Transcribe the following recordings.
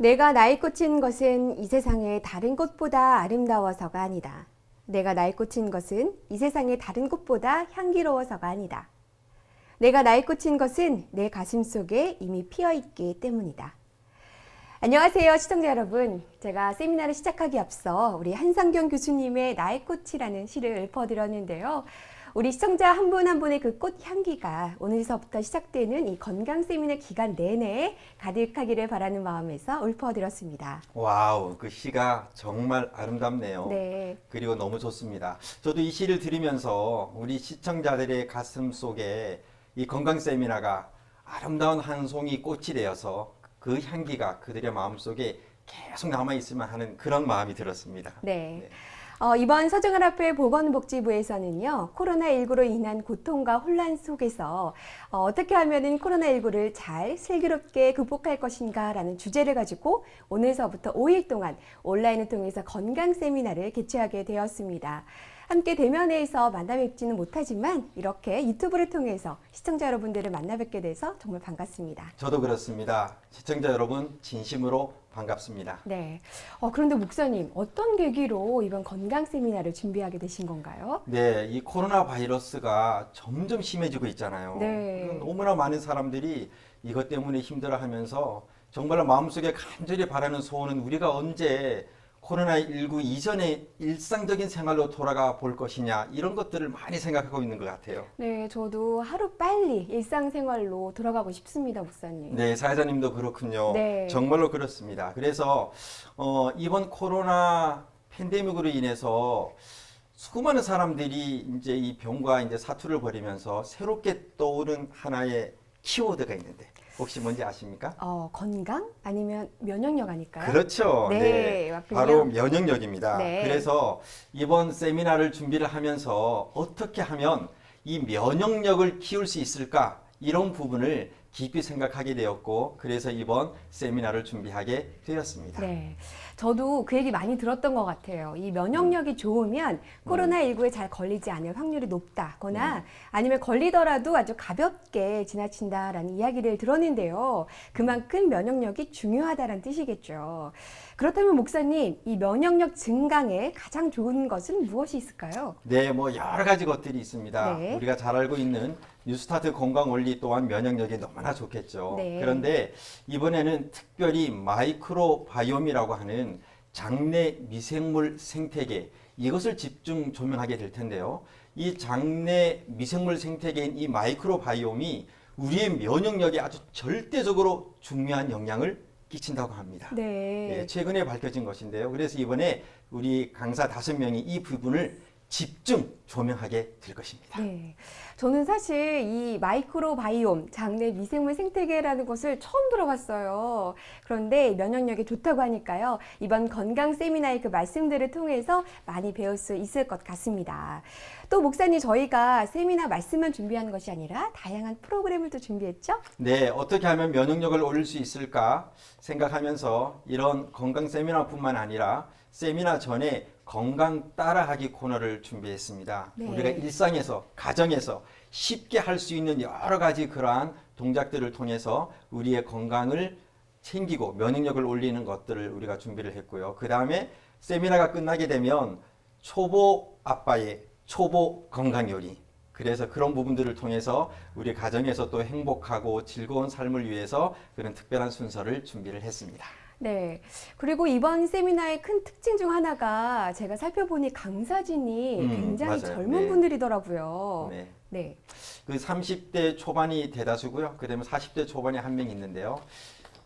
내가 나이 꽂힌 것은 이 세상의 다른 꽃보다 아름다워서가 아니다. 내가 나이 꽂힌 것은 이 세상의 다른 꽃보다 향기로워서가 아니다. 내가 나이 꽂힌 것은 내 가슴 속에 이미 피어있기 때문이다. 안녕하세요, 시청자 여러분. 제가 세미나를 시작하기 앞서 우리 한상경 교수님의 나의 꽃이라는 시를 읊어드렸는데요. 우리 시청자 한 분 한 분의 그 꽃 향기가 오늘서부터 시작되는 이 건강 세미나 기간 내내 가득하기를 바라는 마음에서 읊어드렸습니다. 와우, 그 시가 정말 아름답네요. 네. 그리고 너무 좋습니다. 저도 이 시를 들으면서 우리 시청자들의 가슴 속에 이 건강 세미나가 아름다운 한 송이 꽃이 되어서 그 향기가 그들의 마음 속에 계속 남아있으면 하는 그런 마음이 들었습니다. 네. 이번 서정연합회 보건복지부에서는요, 코로나19로 인한 고통과 혼란 속에서 어떻게 하면 코로나19를 잘 슬기롭게 극복할 것인가 라는 주제를 가지고 오늘서부터 5일 동안 온라인을 통해서 건강 세미나를 개최하게 되었습니다. 함께 대면에서 만나 뵙지는 못하지만 이렇게 유튜브를 통해서 시청자 여러분들을 만나 뵙게 돼서 정말 반갑습니다. 저도 그렇습니다. 시청자 여러분 진심으로 반갑습니다. 네. 그런데 목사님, 어떤 계기로 이번 건강 세미나를 준비하게 되신 건가요? 네, 이 코로나 바이러스가 점점 심해지고 있잖아요. 네. 너무나 많은 사람들이 이것 때문에 힘들어하면서 정말로 마음속에 간절히 바라는 소원은 우리가 언제 코로나19 이전의 일상적인 생활로 돌아가 볼 것이냐, 이런 것들을 많이 생각하고 있는 것 같아요. 네, 저도 하루 빨리 일상생활로 돌아가고 싶습니다, 목사님. 네, 사회자님도 그렇군요. 네. 정말로 그렇습니다. 그래서 이번 코로나 팬데믹으로 인해서 수많은 사람들이 이제 이 병과 이제 사투를 벌이면서 새롭게 떠오른 하나의 키워드가 있는데 혹시 뭔지 아십니까? 건강? 아니면 면역력 아닐까요? 그렇죠. 네, 맞군요. 바로 면역력입니다. 네. 그래서 이번 세미나를 준비를 하면서 어떻게 하면 이 면역력을 키울 수 있을까? 이런 부분을 깊이 생각하게 되었고, 그래서 이번 세미나를 준비하게 되었습니다. 네. 저도 그 얘기 많이 들었던 것 같아요. 이 면역력이 좋으면 코로나19에 잘 걸리지 않을 확률이 높다거나 아니면 걸리더라도 아주 가볍게 지나친다라는 이야기를 들었는데요. 그만큼 면역력이 중요하다는 뜻이겠죠. 그렇다면 목사님, 이 면역력 증강에 가장 좋은 것은 무엇이 있을까요? 네, 뭐 여러 가지 것들이 있습니다. 네. 우리가 잘 알고 있는 뉴스타트 건강 원리 또한 면역력이 너무나 좋겠죠. 네. 그런데 이번에는 특별히 마이크로바이옴이라고 하는 장내 미생물 생태계, 이것을 집중 조명하게 될 텐데요. 이 장내 미생물 생태계인 이 마이크로바이옴이 우리의 면역력에 아주 절대적으로 중요한 영향을 끼친다고 합니다. 네. 최근에 밝혀진 것인데요. 그래서 이번에 우리 강사 5명이 이 부분을 집중 조명하게 될 것입니다. 네. 저는 사실 이 마이크로바이옴, 장내 미생물 생태계라는 것을 처음 들어봤어요. 그런데 면역력이 좋다고 하니까요. 이번 건강 세미나의 그 말씀들을 통해서 많이 배울 수 있을 것 같습니다. 또 목사님, 저희가 세미나 말씀만 준비하는 것이 아니라 다양한 프로그램을 또 준비했죠? 네, 어떻게 하면 면역력을 올릴 수 있을까 생각하면서 이런 건강 세미나뿐만 아니라 세미나 전에 건강 따라하기 코너를 준비했습니다. 네. 우리가 일상에서, 가정에서 쉽게 할 수 있는 여러 가지 그러한 동작들을 통해서 우리의 건강을 챙기고 면역력을 올리는 것들을 우리가 준비를 했고요. 그 다음에 세미나가 끝나게 되면 초보 아빠의 초보 건강 요리, 그래서 그런 부분들을 통해서 우리 가정에서 또 행복하고 즐거운 삶을 위해서 그런 특별한 순서를 준비를 했습니다. 네. 그리고 이번 세미나의 큰 특징 중 하나가 제가 살펴보니 강사진이 굉장히 맞아요. 젊은 네. 분들이더라고요. 네. 네. 그 30대 초반이 대다수고요. 그다음에 40대 초반에 한 명 있는데요.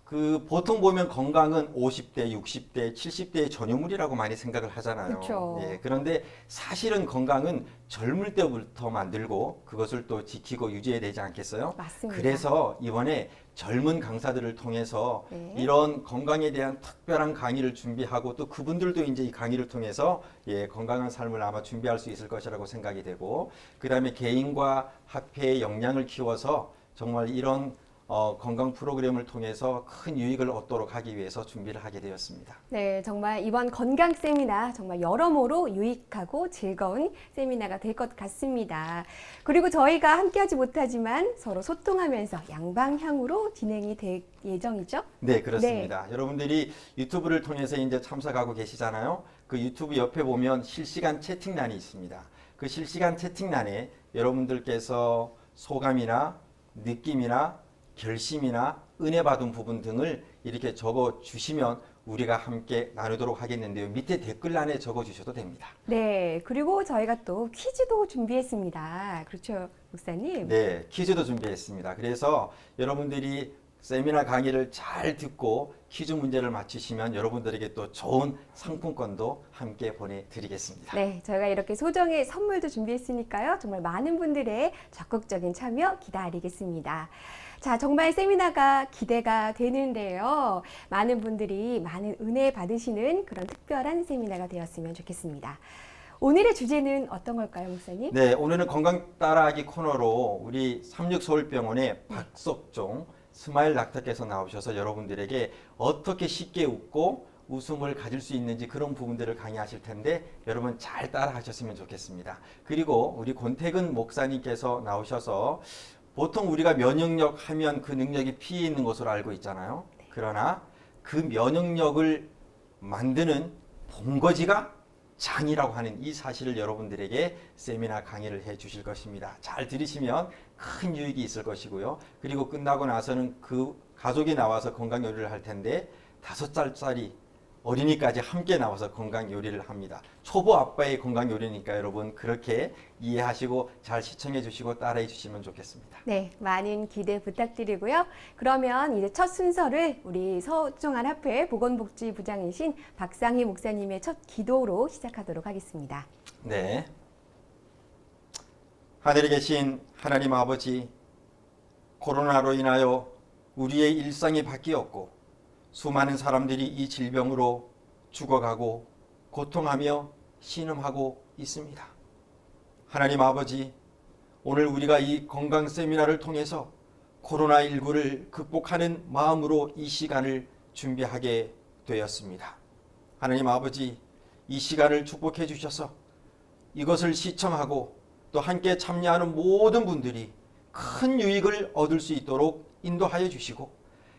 그 보통 보면 건강은 50대, 60대, 70대의 전유물이라고 많이 생각을 하잖아요. 그쵸. 그런데 사실은 건강은 젊을 때부터 만들고 그것을 또 지키고 유지해야 되지 않겠어요? 맞습니다. 그래서 이번에 젊은 강사들을 통해서 네. 이런 건강에 대한 특별한 강의를 준비하고 또 그분들도 이제 이 강의를 통해서 건강한 삶을 아마 준비할 수 있을 것이라고 생각이 되고, 그다음에 개인과 화폐의 역량을 키워서 정말 이런 건강 프로그램을 통해서 큰 유익을 얻도록 하기 위해서 준비를 하게 되었습니다. 네, 정말 이번 건강 세미나 정말 여러모로 유익하고 즐거운 세미나가 될 것 같습니다. 그리고 저희가 함께하지 못하지만 서로 소통하면서 양방향으로 진행이 될 예정이죠? 네, 그렇습니다. 여러분들이 유튜브를 통해서 이제 참석하고 계시잖아요. 그 유튜브 옆에 보면 실시간 채팅란이 있습니다. 그 실시간 채팅란에 여러분들께서 소감이나 느낌이나 결심이나 은혜 받은 부분 등을 이렇게 적어 주시면 우리가 함께 나누도록 하겠는데요. 밑에 댓글란에 적어 주셔도 됩니다. 네, 그리고 저희가 또 퀴즈도 준비했습니다. 그렇죠, 목사님? 네, 퀴즈도 준비했습니다. 그래서 여러분들이 세미나 강의를 잘 듣고 퀴즈 문제를 맞추시면 여러분들에게 또 좋은 상품권도 함께 보내드리겠습니다. 네, 저희가 이렇게 소정의 선물도 준비했으니까요. 정말 많은 분들의 적극적인 참여 기다리겠습니다. 자, 정말 세미나가 기대가 되는데요. 많은 분들이 많은 은혜 받으시는 그런 특별한 세미나가 되었으면 좋겠습니다. 오늘의 주제는 어떤 걸까요, 목사님? 네, 오늘은 건강 따라하기 코너로 우리 삼육서울병원의 박석종 스마일 닥터께서 나오셔서 여러분들에게 어떻게 쉽게 웃고 웃음을 가질 수 있는지 그런 부분들을 강의하실 텐데 여러분 잘 따라 하셨으면 좋겠습니다. 그리고 우리 권태근 목사님께서 나오셔서 보통 우리가 면역력 하면 그 능력이 피에 있는 것으로 알고 있잖아요. 그러나 그 면역력을 만드는 본거지가 장이라고 하는 이 사실을 여러분들에게 세미나 강의를 해 주실 것입니다. 잘 들으시면 큰 유익이 있을 것이고요. 그리고 끝나고 나서는 그 가족이 나와서 건강 요리를 할 텐데 5살짜리 어린이까지 함께 나와서 건강 요리를 합니다. 초보 아빠의 건강 요리니까 여러분 그렇게 이해하시고 잘 시청해 주시고 따라해 주시면 좋겠습니다. 네, 많은 기대 부탁드리고요. 그러면 이제 첫 순서를 우리 서정한합회 보건복지부장이신 박상희 목사님의 첫 기도로 시작하도록 하겠습니다. 네. 하늘에 계신 하나님 아버지, 코로나로 인하여 우리의 일상이 바뀌었고 수많은 사람들이 이 질병으로 죽어가고 고통하며 신음하고 있습니다. 하나님 아버지, 오늘 우리가 이 건강 세미나를 통해서 코로나19를 극복하는 마음으로 이 시간을 준비하게 되었습니다. 하나님 아버지, 이 시간을 축복해 주셔서 이것을 시청하고 또 함께 참여하는 모든 분들이 큰 유익을 얻을 수 있도록 인도하여 주시고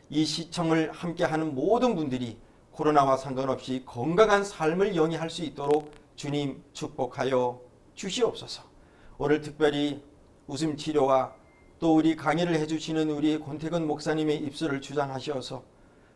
이 시청을 함께하는 모든 분들이 코로나와 상관없이 건강한 삶을 영위할 수 있도록 주님 축복하여 주시옵소서. 오늘 특별히 웃음 치료와 또 우리 강의를 해주시는 우리 권태근 목사님의 입술을 주장하셔서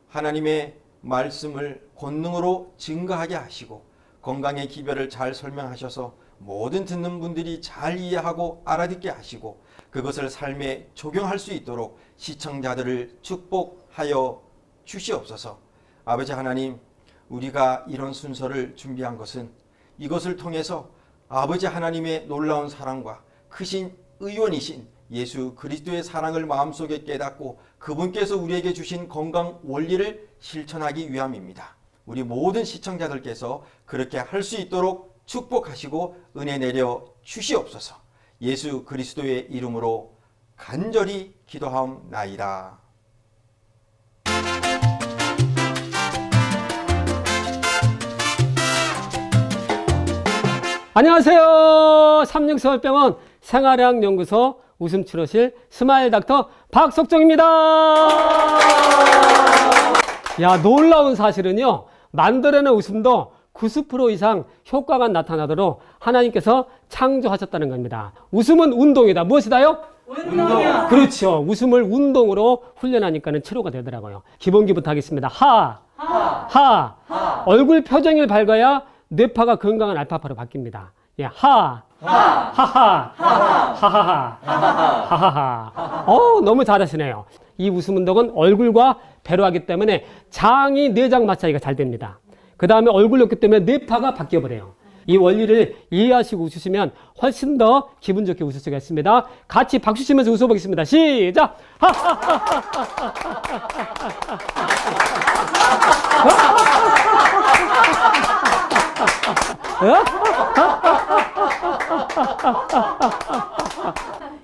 하나님의 말씀을 권능으로 증거하게 하시고 건강의 기별을 잘 설명하셔서 모든 듣는 분들이 잘 이해하고 알아듣게 하시고 그것을 삶에 적용할 수 있도록 시청자들을 축복하여 주시옵소서. 아버지 하나님, 우리가 이런 순서를 준비한 것은 이것을 통해서 아버지 하나님의 놀라운 사랑과 크신 의원이신 예수 그리스도의 사랑을 마음속에 깨닫고 그분께서 우리에게 주신 건강 원리를 실천하기 위함입니다. 우리 모든 시청자들께서 그렇게 할 수 있도록 축복하시고 은혜 내려 주시옵소서. 예수 그리스도의 이름으로 간절히 기도하옵나이다. 안녕하세요. 삼육서울병원 생활의학연구소 웃음치료실 스마일 닥터 박석종입니다. 야, 놀라운 사실은요, 만들어낸 웃음도 90% 이상 효과가 나타나도록 하나님께서 창조하셨다는 겁니다. 웃음은 운동이다. 무엇이다요? 운동이요. 그렇죠. 웃음을 운동으로 훈련하니까는 치료가 되더라고요. 기본기부터 하겠습니다. 하. 얼굴 표정이 밝아야 뇌파가 건강한 알파파로 바뀝니다. 예, 하하하. 너무 잘하시네요. 이 웃음 운동은 얼굴과 배로 하기 때문에 장이 내장 마찰이 잘 됩니다. 그 다음에 얼굴 넣기 때문에 뇌파가 바뀌어버려요. 이 원리를 이해하시고 웃으시면 훨씬 더 기분 좋게 웃을 수가 있습니다. 같이 박수 치면서 웃어보겠습니다. 시작!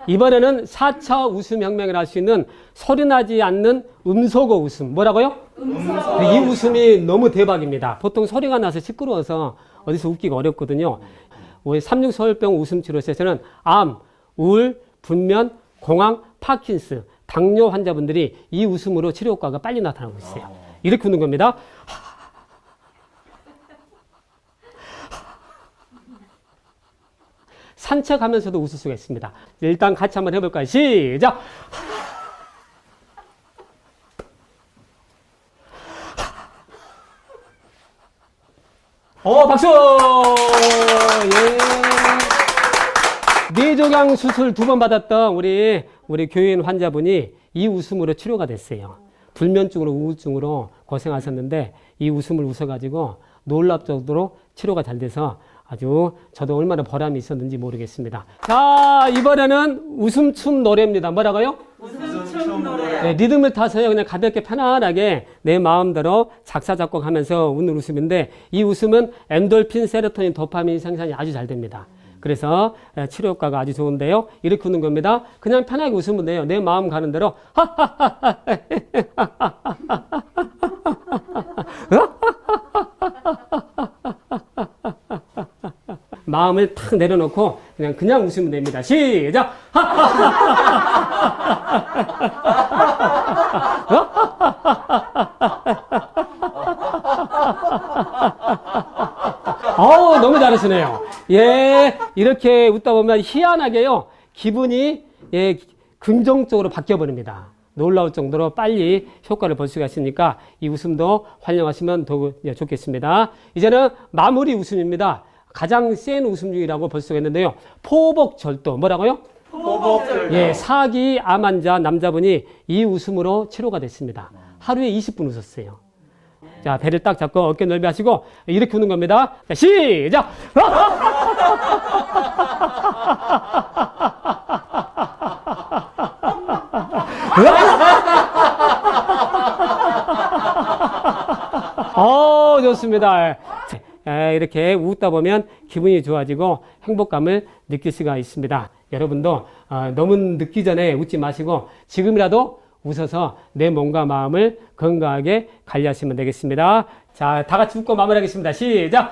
이번에는 4차 웃음혁명을 할 수 있는 소리나지 않는 음소거 웃음. 뭐라고요? 음소거. 이 웃음이 너무 대박입니다. 보통 소리가 나서 시끄러워서 어디서 웃기가 어렵거든요. 우리 36서울병 웃음치료소에서는 암, 우울, 분면, 공황, 파킨스, 당뇨 환자분들이 이 웃음으로 치료 효과가 빨리 나타나고 있어요. 이렇게 웃는 겁니다. 산책하면서도 웃을 수가 있습니다. 일단 같이 한번 해볼까요? 시작! 박수! 예. 뇌종양 수술 2번 받았던 우리 교인 환자분이 이 웃음으로 치료가 됐어요. 불면증으로 우울증으로 고생하셨는데 이 웃음을 웃어가지고 놀랍도록 치료가 잘 돼서 아주 저도 얼마나 보람이 있었는지 모르겠습니다. 자, 이번에는 웃음춤 노래입니다. 뭐라고요? 웃음춤 노래. 네, 리듬을 타서요. 그냥 가볍게 편안하게 내 마음대로 작사 작곡하면서 웃는 웃음인데 이 웃음은 엔돌핀, 세로토닌, 도파민 생산이 아주 잘 됩니다. 그래서 치료 효과가 아주 좋은데요. 이렇게 웃는 겁니다. 그냥 편하게 웃으면 돼요. 내 마음 가는 대로 마음을 탁 내려놓고 그냥 웃으면 됩니다. 시작! 너무 잘하시네요. 예, 이렇게 웃다 보면 희한하게요, 기분이 긍정적으로 바뀌어버립니다. 놀라울 정도로 빨리 효과를 볼 수가 있으니까 이 웃음도 활용하시면 더 좋겠습니다. 이제는 마무리 웃음입니다. 가장 센 웃음 중이라고 볼 수가 있는데요. 포복절도. 뭐라고요? 포복절도. 예, 사기 암 환자 남자분이 이 웃음으로 치료가 됐습니다. 하루에 20분 웃었어요. 자, 배를 딱 잡고 어깨 넓이 하시고 이렇게 웃는 겁니다. 자, 시작! 좋습니다. 이렇게 웃다 보면 기분이 좋아지고 행복감을 느낄 수가 있습니다. 여러분도 너무 늦기 전에 웃지 마시고 지금이라도 웃어서 내 몸과 마음을 건강하게 관리하시면 되겠습니다. 자, 다 같이 웃고 마무리하겠습니다. 시작!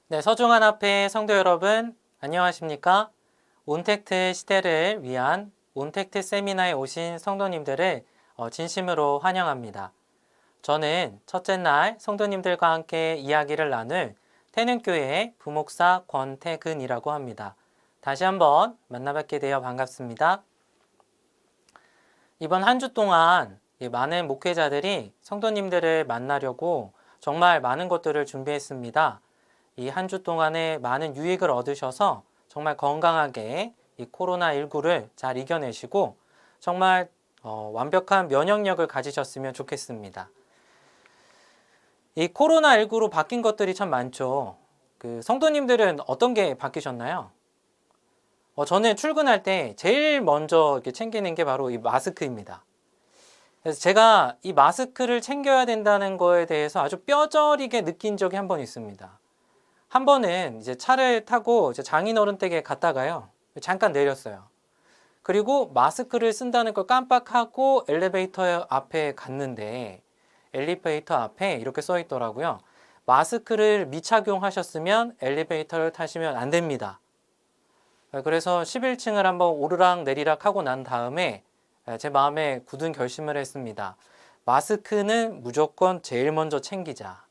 네, 서중한 앞에 성도 여러분, 안녕하십니까? 온택트 시대를 위한 온택트 세미나에 오신 성도님들을 진심으로 환영합니다. 저는 첫째 날 성도님들과 함께 이야기를 나눌 태능교회 부목사 권태근이라고 합니다. 다시 한번 만나뵙게 되어 반갑습니다. 이번 한 주 동안 많은 목회자들이 성도님들을 만나려고 정말 많은 것들을 준비했습니다. 이 한 주 동안에 많은 유익을 얻으셔서 정말 건강하게 이 코로나19를 잘 이겨내시고 정말 완벽한 면역력을 가지셨으면 좋겠습니다. 이 코로나19로 바뀐 것들이 참 많죠. 그 성도님들은 어떤 게 바뀌셨나요? 저는 출근할 때 제일 먼저 이렇게 챙기는 게 바로 이 마스크입니다. 그래서 제가 이 마스크를 챙겨야 된다는 거에 대해서 아주 뼈저리게 느낀 적이 한 번 있습니다. 한 번은 이제 차를 타고 이제 장인어른 댁에 갔다가요, 잠깐 내렸어요. 그리고 마스크를 쓴다는 걸 깜빡하고 엘리베이터 앞에 갔는데 엘리베이터 앞에 이렇게 써 있더라고요. 마스크를 미착용하셨으면 엘리베이터를 타시면 안 됩니다. 그래서 11층을 한번 오르락 내리락 하고 난 다음에 제 마음에 굳은 결심을 했습니다. 마스크는 무조건 제일 먼저 챙기자.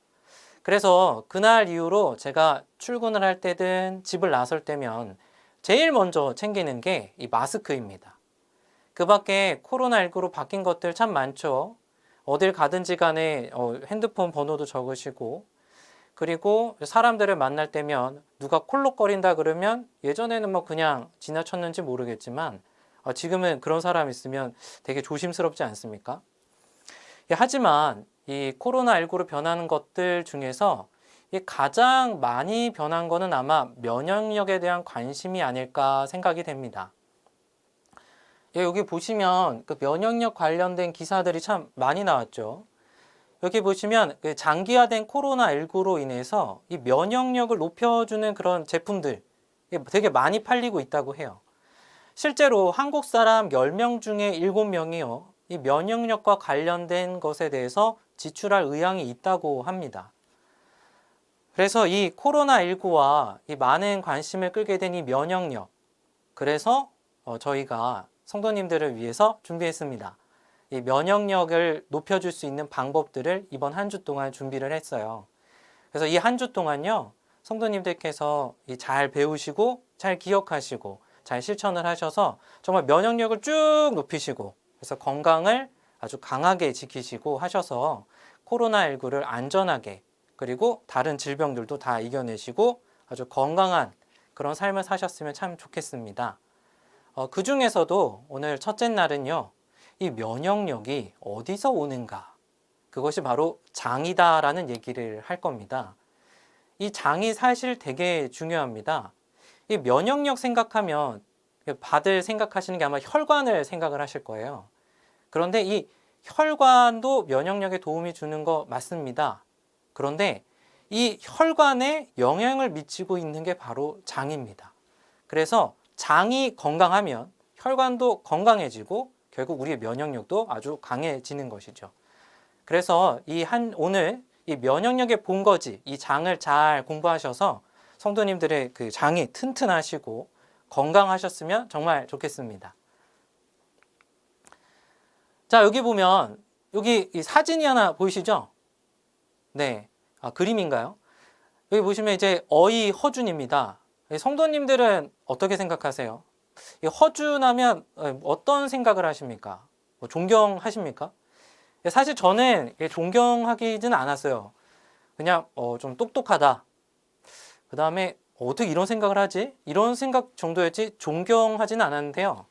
그래서 그날 이후로 제가 출근을 할 때든 집을 나설 때면 제일 먼저 챙기는 게 이 마스크입니다. 그 밖에 코로나19로 바뀐 것들 참 많죠. 어딜 가든지 간에 핸드폰 번호도 적으시고, 그리고 사람들을 만날 때면 누가 콜록거린다 그러면 예전에는 뭐 그냥 지나쳤는지 모르겠지만 지금은 그런 사람 있으면 되게 조심스럽지 않습니까? 하지만 이 코로나19로 변하는 것들 중에서 가장 많이 변한 거는 아마 면역력에 대한 관심이 아닐까 생각이 됩니다. 여기 보시면 그 면역력 관련된 기사들이 참 많이 나왔죠. 여기 보시면 그 장기화된 코로나19로 인해서 이 면역력을 높여주는 그런 제품들 되게 많이 팔리고 있다고 해요. 실제로 한국 사람 10명 중에 7명이요. 이 면역력과 관련된 것에 대해서 지출할 의향이 있다고 합니다. 그래서 이 코로나19와 이 많은 관심을 끌게 된 이 면역력, 그래서 저희가 성도님들을 위해서 준비했습니다. 이 면역력을 높여줄 수 있는 방법들을 이번 한 주 동안 준비를 했어요. 그래서 이 한 주 동안요, 성도님들께서 잘 배우시고 잘 기억하시고 잘 실천을 하셔서 정말 면역력을 쭉 높이시고, 그래서 건강을 아주 강하게 지키시고 하셔서 코로나19를 안전하게, 그리고 다른 질병들도 다 이겨내시고 아주 건강한 그런 삶을 사셨으면 참 좋겠습니다. 그 중에서도 오늘 첫째 날은요, 이 면역력이 어디서 오는가? 그것이 바로 장이다라는 얘기를 할 겁니다. 이 장이 사실 되게 중요합니다. 이 면역력 생각하면 다들 생각하시는 게 아마 혈관을 생각을 하실 거예요. 그런데 이 혈관도 면역력에 도움이 주는 거 맞습니다. 그런데 이 혈관에 영향을 미치고 있는 게 바로 장입니다. 그래서 장이 건강하면 혈관도 건강해지고 결국 우리의 면역력도 아주 강해지는 것이죠. 그래서 오늘 이 면역력의 본거지, 이 장을 잘 공부하셔서 성도님들의 그 장이 튼튼하시고 건강하셨으면 정말 좋겠습니다. 자, 여기 보면 여기 이 사진이 하나 보이시죠? 네, 그림인가요? 여기 보시면 이제 어이 허준입니다. 성도님들은 어떻게 생각하세요? 이 허준하면 어떤 생각을 하십니까? 뭐 존경하십니까? 사실 저는 존경하지는 않았어요. 그냥 좀 똑똑하다. 그 다음에 어떻게 이런 생각을 하지? 이런 생각 정도였지 존경하지는 않았는데요.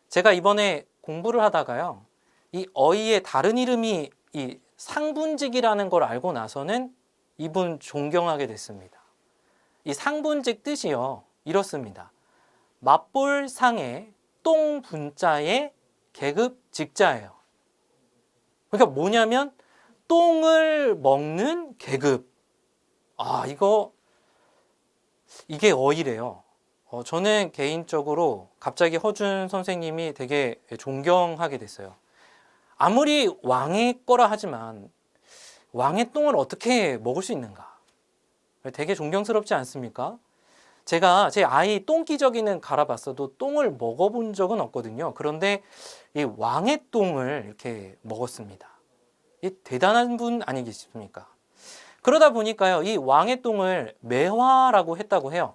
제가 이번에 공부를 하다가요, 이 어이의 다른 이름이 이 상분직이라는 걸 알고 나서는 이분 존경하게 됐습니다. 이 상분직 뜻이요, 이렇습니다. 맞볼상의 똥분자의 계급직자예요. 그러니까 뭐냐면 똥을 먹는 계급. 이게 어이래요. 저는 개인적으로 갑자기 허준 선생님이 되게 존경하게 됐어요. 아무리 왕의 거라 하지만 왕의 똥을 어떻게 먹을 수 있는가? 되게 존경스럽지 않습니까? 제가 제 아이 똥기저귀는 갈아봤어도 똥을 먹어본 적은 없거든요. 그런데 이 왕의 똥을 이렇게 먹었습니다. 이 대단한 분 아니겠습니까? 그러다 보니까요, 이 왕의 똥을 매화라고 했다고 해요.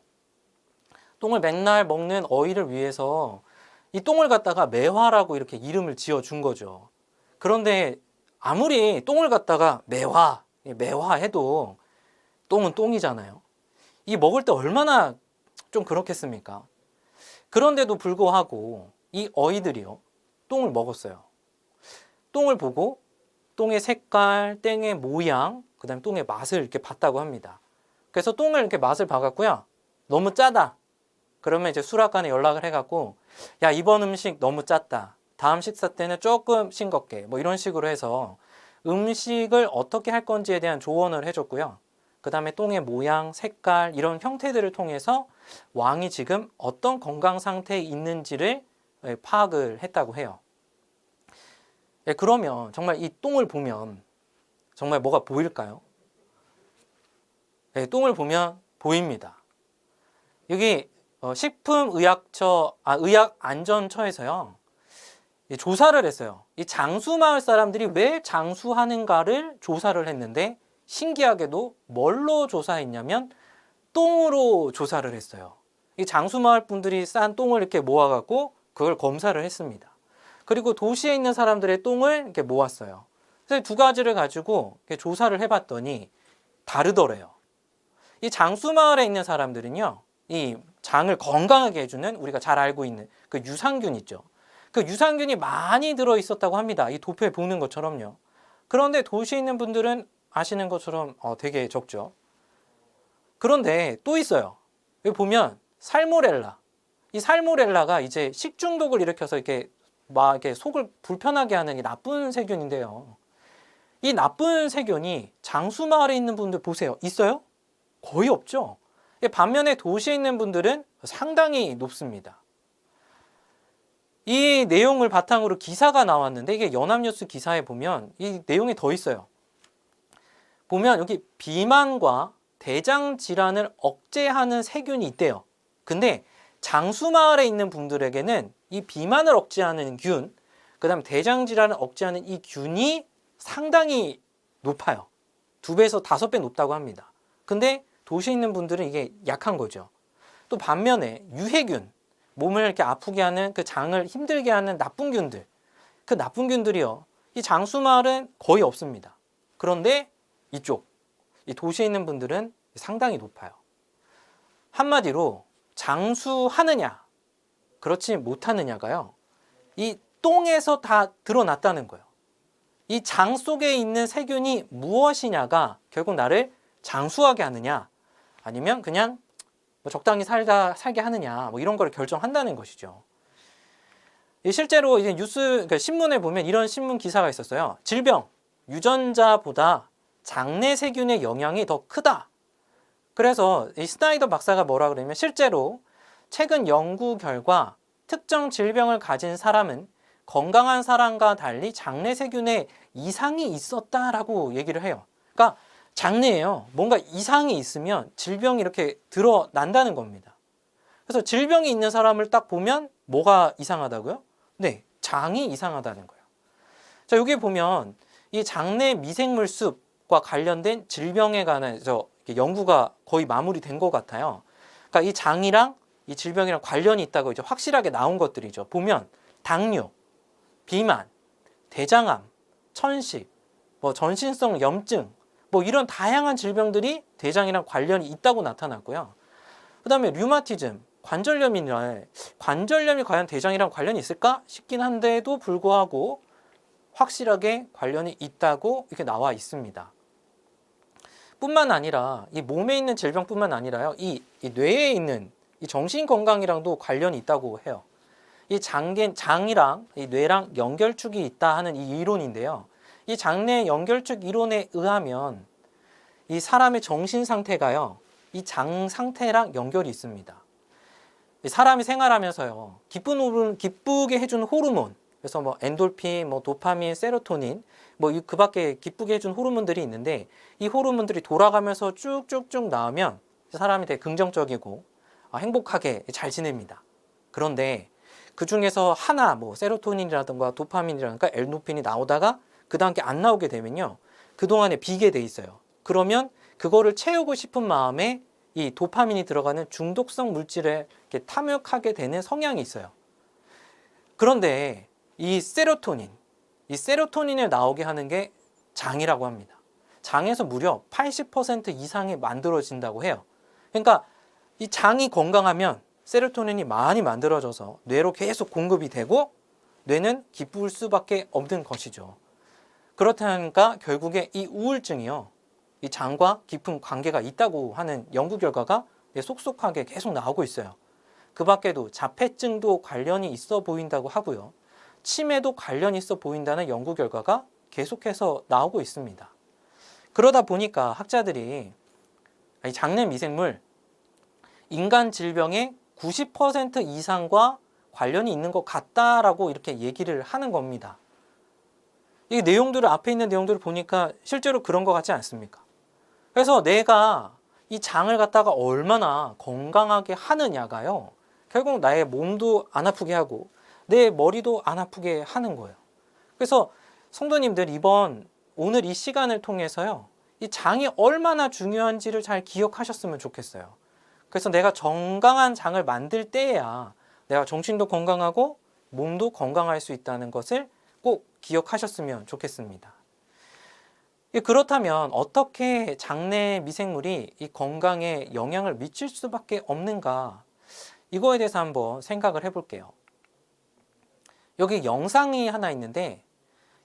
똥을 맨날 먹는 어이를 위해서 이 똥을 갖다가 매화라고 이렇게 이름을 지어준 거죠. 그런데 아무리 똥을 갖다가 매화 해도 똥은 똥이잖아요. 이 먹을 때 얼마나 좀 그렇겠습니까? 그런데도 불구하고 이 어이들이요, 똥을 먹었어요. 똥을 보고 똥의 색깔, 똥의 모양, 그 다음에 똥의 맛을 이렇게 봤다고 합니다. 그래서 똥을 이렇게 맛을 봐갖고요, 너무 짜다. 그러면 이제 수락관에 연락을 해갖고, 야, 이번 음식 너무 짰다. 다음 식사 때는 조금 싱겁게, 뭐 이런 식으로 해서 음식을 어떻게 할 건지에 대한 조언을 해줬고요. 그 다음에 똥의 모양, 색깔, 이런 형태들을 통해서 왕이 지금 어떤 건강 상태에 있는지를 파악을 했다고 해요. 그러면 정말 이 똥을 보면 정말 뭐가 보일까요? 똥을 보면 보입니다. 여기 의약안전처에서요, 조사를 했어요. 이 장수마을 사람들이 왜 장수하는가를 조사를 했는데, 신기하게도 뭘로 조사했냐면 똥으로 조사를 했어요. 이 장수마을 분들이 싼 똥을 이렇게 모아갖고 그걸 검사를 했습니다. 그리고 도시에 있는 사람들의 똥을 이렇게 모았어요. 그래서 두 가지를 가지고 이렇게 조사를 해봤더니 다르더래요. 이 장수마을에 있는 사람들은요, 이 장을 건강하게 해주는, 우리가 잘 알고 있는 그 유산균 있죠. 그 유산균이 많이 들어있었다고 합니다. 이 도표에 보는 것처럼요. 그런데 도시에 있는 분들은 아시는 것처럼 되게 적죠. 그런데 또 있어요. 여기 보면 살모렐라. 이 살모렐라가 이제 식중독을 일으켜서 이렇게 속을 불편하게 하는 이 나쁜 세균인데요. 이 나쁜 세균이 장수마을에 있는 분들 보세요. 있어요? 거의 없죠. 반면에 도시에 있는 분들은 상당히 높습니다. 이 내용을 바탕으로 기사가 나왔는데 이게 연합뉴스 기사에 보면 이 내용이 더 있어요. 보면 여기 비만과 대장 질환을 억제하는 세균이 있대요. 근데 장수마을에 있는 분들에게는 이 비만을 억제하는 균, 그다음 대장 질환을 억제하는 이 균이 상당히 높아요. 2배에서 5배 높다고 합니다. 근데 도시에 있는 분들은 이게 약한 거죠. 또 반면에 유해균, 몸을 이렇게 아프게 하는 그 장을 힘들게 하는 나쁜 균들, 그 나쁜 균들이요. 이 장수마을은 거의 없습니다. 그런데 이쪽, 이 도시에 있는 분들은 상당히 높아요. 한마디로 장수하느냐, 그렇지 못하느냐가요. 이 똥에서 다 드러났다는 거예요. 이 장 속에 있는 세균이 무엇이냐가 결국 나를 장수하게 하느냐, 아니면 그냥 뭐 적당히 살게 하느냐, 뭐 이런 걸 결정한다는 것이죠. 실제로 이제 그러니까 신문에 보면 이런 신문 기사가 있었어요. 질병, 유전자보다 장내 세균의 영향이 더 크다. 그래서 이 스나이더 박사가 뭐라 그러냐면 실제로 최근 연구 결과 특정 질병을 가진 사람은 건강한 사람과 달리 장내 세균에 이상이 있었다라고 얘기를 해요. 그러니까 장내에요. 뭔가 이상이 있으면 질병이 이렇게 드러난다는 겁니다. 그래서 질병이 있는 사람을 딱 보면 뭐가 이상하다고요? 네, 장이 이상하다는 거예요. 자, 여기 보면 이 장내 미생물 숲과 관련된 질병에 관해서 연구가 거의 마무리된 것 같아요. 그러니까 이 장이랑 이 질병이랑 관련이 있다고 이제 확실하게 나온 것들이죠. 보면 당뇨, 비만, 대장암, 천식, 뭐 전신성 염증, 뭐 이런 다양한 질병들이 대장이랑 관련이 있다고 나타났고요. 그다음에 류마티즘, 관절염이 과연 대장이랑 관련이 있을까 싶긴 한데도 불구하고 확실하게 관련이 있다고 이렇게 나와 있습니다. 뿐만 아니라 이 몸에 있는 질병뿐만 아니라요, 이 뇌에 있는 이 정신 건강이랑도 관련이 있다고 해요. 이 장이랑 이 뇌랑 연결축이 있다 하는 이 이론인데요. 이 장내 연결축 이론에 의하면 이 사람의 정신 상태가요, 이 장 상태랑 연결이 있습니다. 사람이 생활하면서요, 기쁘게 해주는 호르몬, 그래서 뭐 엔돌핀, 뭐 도파민, 세로토닌, 뭐 그 밖에 기쁘게 해주는 호르몬들이 있는데 이 호르몬들이 돌아가면서 쭉쭉쭉 나오면 사람이 되게 긍정적이고 행복하게 잘 지냅니다. 그런데 그 중에서 하나, 뭐 세로토닌이라든가 도파민이라든가 엔돌핀이 나오다가 그 다음 게 안 나오게 되면요, 그동안에 비게 돼 있어요. 그러면 그거를 채우고 싶은 마음에 이 도파민이 들어가는 중독성 물질에 이렇게 탐욕하게 되는 성향이 있어요. 그런데 이 세로토닌을 나오게 하는 게 장이라고 합니다. 장에서 무려 80% 이상이 만들어진다고 해요. 그러니까 이 장이 건강하면 세로토닌이 많이 만들어져서 뇌로 계속 공급이 되고 뇌는 기쁠 수밖에 없는 것이죠. 그렇다니까 결국에 이 우울증이요, 이 장과 깊은 관계가 있다고 하는 연구 결과가 속속하게 계속 나오고 있어요. 그 밖에도 자폐증도 관련이 있어 보인다고 하고요. 치매도 관련이 있어 보인다는 연구 결과가 계속해서 나오고 있습니다. 그러다 보니까 학자들이 이 장내 미생물, 인간 질병의 90% 이상과 관련이 있는 것 같다라고 이렇게 얘기를 하는 겁니다. 이 내용들을, 앞에 있는 내용들을 보니까 실제로 그런 것 같지 않습니까? 그래서 내가 이 장을 갖다가 얼마나 건강하게 하느냐가요, 결국 나의 몸도 안 아프게 하고 내 머리도 안 아프게 하는 거예요. 그래서 성도님들, 오늘 이 시간을 통해서요, 이 장이 얼마나 중요한지를 잘 기억하셨으면 좋겠어요. 그래서 내가 건강한 장을 만들 때야 내가 정신도 건강하고 몸도 건강할 수 있다는 것을 꼭 기억하셨으면 좋겠습니다. 그렇다면 어떻게 장내 미생물이 이 건강에 영향을 미칠 수밖에 없는가, 이거에 대해서 한번 생각을 해볼게요. 여기 영상이 하나 있는데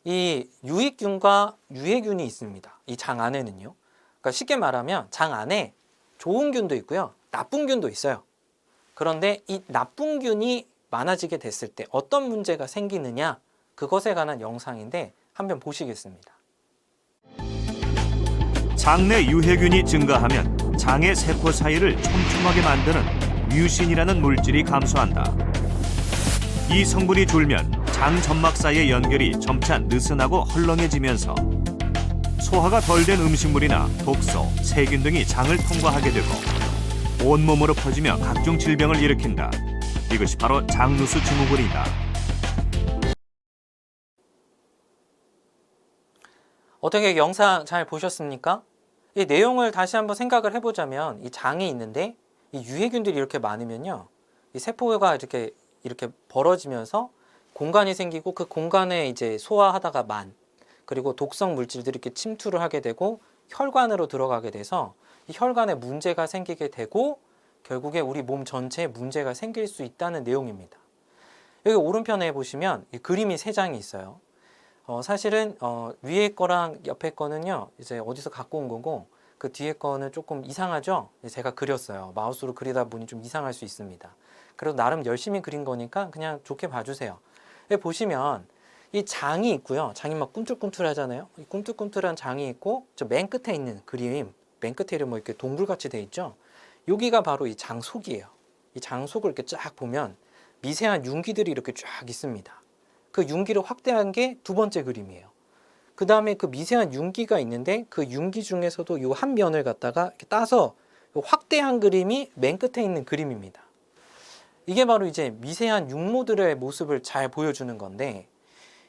이 유익균과 유해균이 있습니다. 이 장 안에는요. 그러니까 쉽게 말하면 장 안에 좋은 균도 있고요, 나쁜 균도 있어요. 그런데 이 나쁜 균이 많아지게 됐을 때 어떤 문제가 생기느냐, 그것에 관한 영상인데 한번 보시겠습니다. 장내 유해균이 증가하면 장의 세포 사이를 촘촘하게 만드는 뮤신이라는 물질이 감소한다. 이 성분이 줄면 장 점막 사이의 연결이 점차 느슨하고 헐렁해지면서 소화가 덜 된 음식물이나 독소, 세균 등이 장을 통과하게 되고 온몸으로 퍼지며 각종 질병을 일으킨다. 이것이 바로 장누수 증후군이다. 어떻게 영상 잘 보셨습니까? 이 내용을 다시 한번 생각을 해보자면 이 장이 있는데 이 유해균들이 이렇게 많으면요, 이 세포가 이렇게 벌어지면서 공간이 생기고 그 공간에 이제 소화하다가 그리고 독성 물질들이 이렇게 침투를 하게 되고 혈관으로 들어가게 돼서 이 혈관에 문제가 생기게 되고 결국에 우리 몸 전체에 문제가 생길 수 있다는 내용입니다. 여기 오른편에 보시면 이 그림이 3장이 있어요. 사실은 위에 거랑 옆에 거는요, 이제 어디서 갖고 온 거고 그 뒤에 거는 조금 이상하죠? 제가 그렸어요. 마우스로 그리다 보니 좀 이상할 수 있습니다. 그래도 나름 열심히 그린 거니까 그냥 좋게 봐주세요. 여기 보시면 이 장이 있고요. 장이 막 꿈틀꿈틀하잖아요. 이 꿈틀꿈틀한 장이 있고 저 맨 끝에 있는 그림, 맨 끝에 뭐 이렇게 동굴같이 돼 있죠. 여기가 바로 이 장 속이에요. 이 장 속을 이렇게 쫙 보면 미세한 융기들이 이렇게 쫙 있습니다. 그 융기를 확대한 게 2번째 그림이에요. 그 다음에 그 미세한 융기가 있는데 그 융기 중에서도 이 한 면을 갖다가 이렇게 따서 확대한 그림이 맨 끝에 있는 그림입니다. 이게 바로 이제 미세한 육모들의 모습을 잘 보여주는 건데,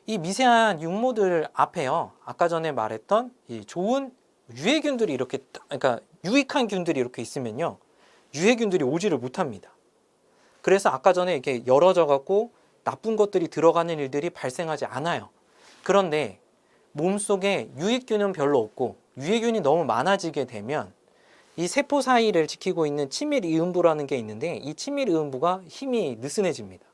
이 미세한 육모들 앞에요, 아까 전에 말했던 이 좋은 유해균들이 이렇게, 그러니까 유익한 균들이 이렇게 있으면요, 유해균들이 오지를 못합니다. 그래서 아까 전에 이렇게 열어져 갖고 나쁜 것들이 들어가는 일들이 발생하지 않아요. 그런데 몸속에 유익균은 별로 없고 유해균이 너무 많아지게 되면 이 세포 사이를 지키고 있는 치밀이음부라는 게 있는데, 이 치밀이음부가 힘이 느슨해집니다.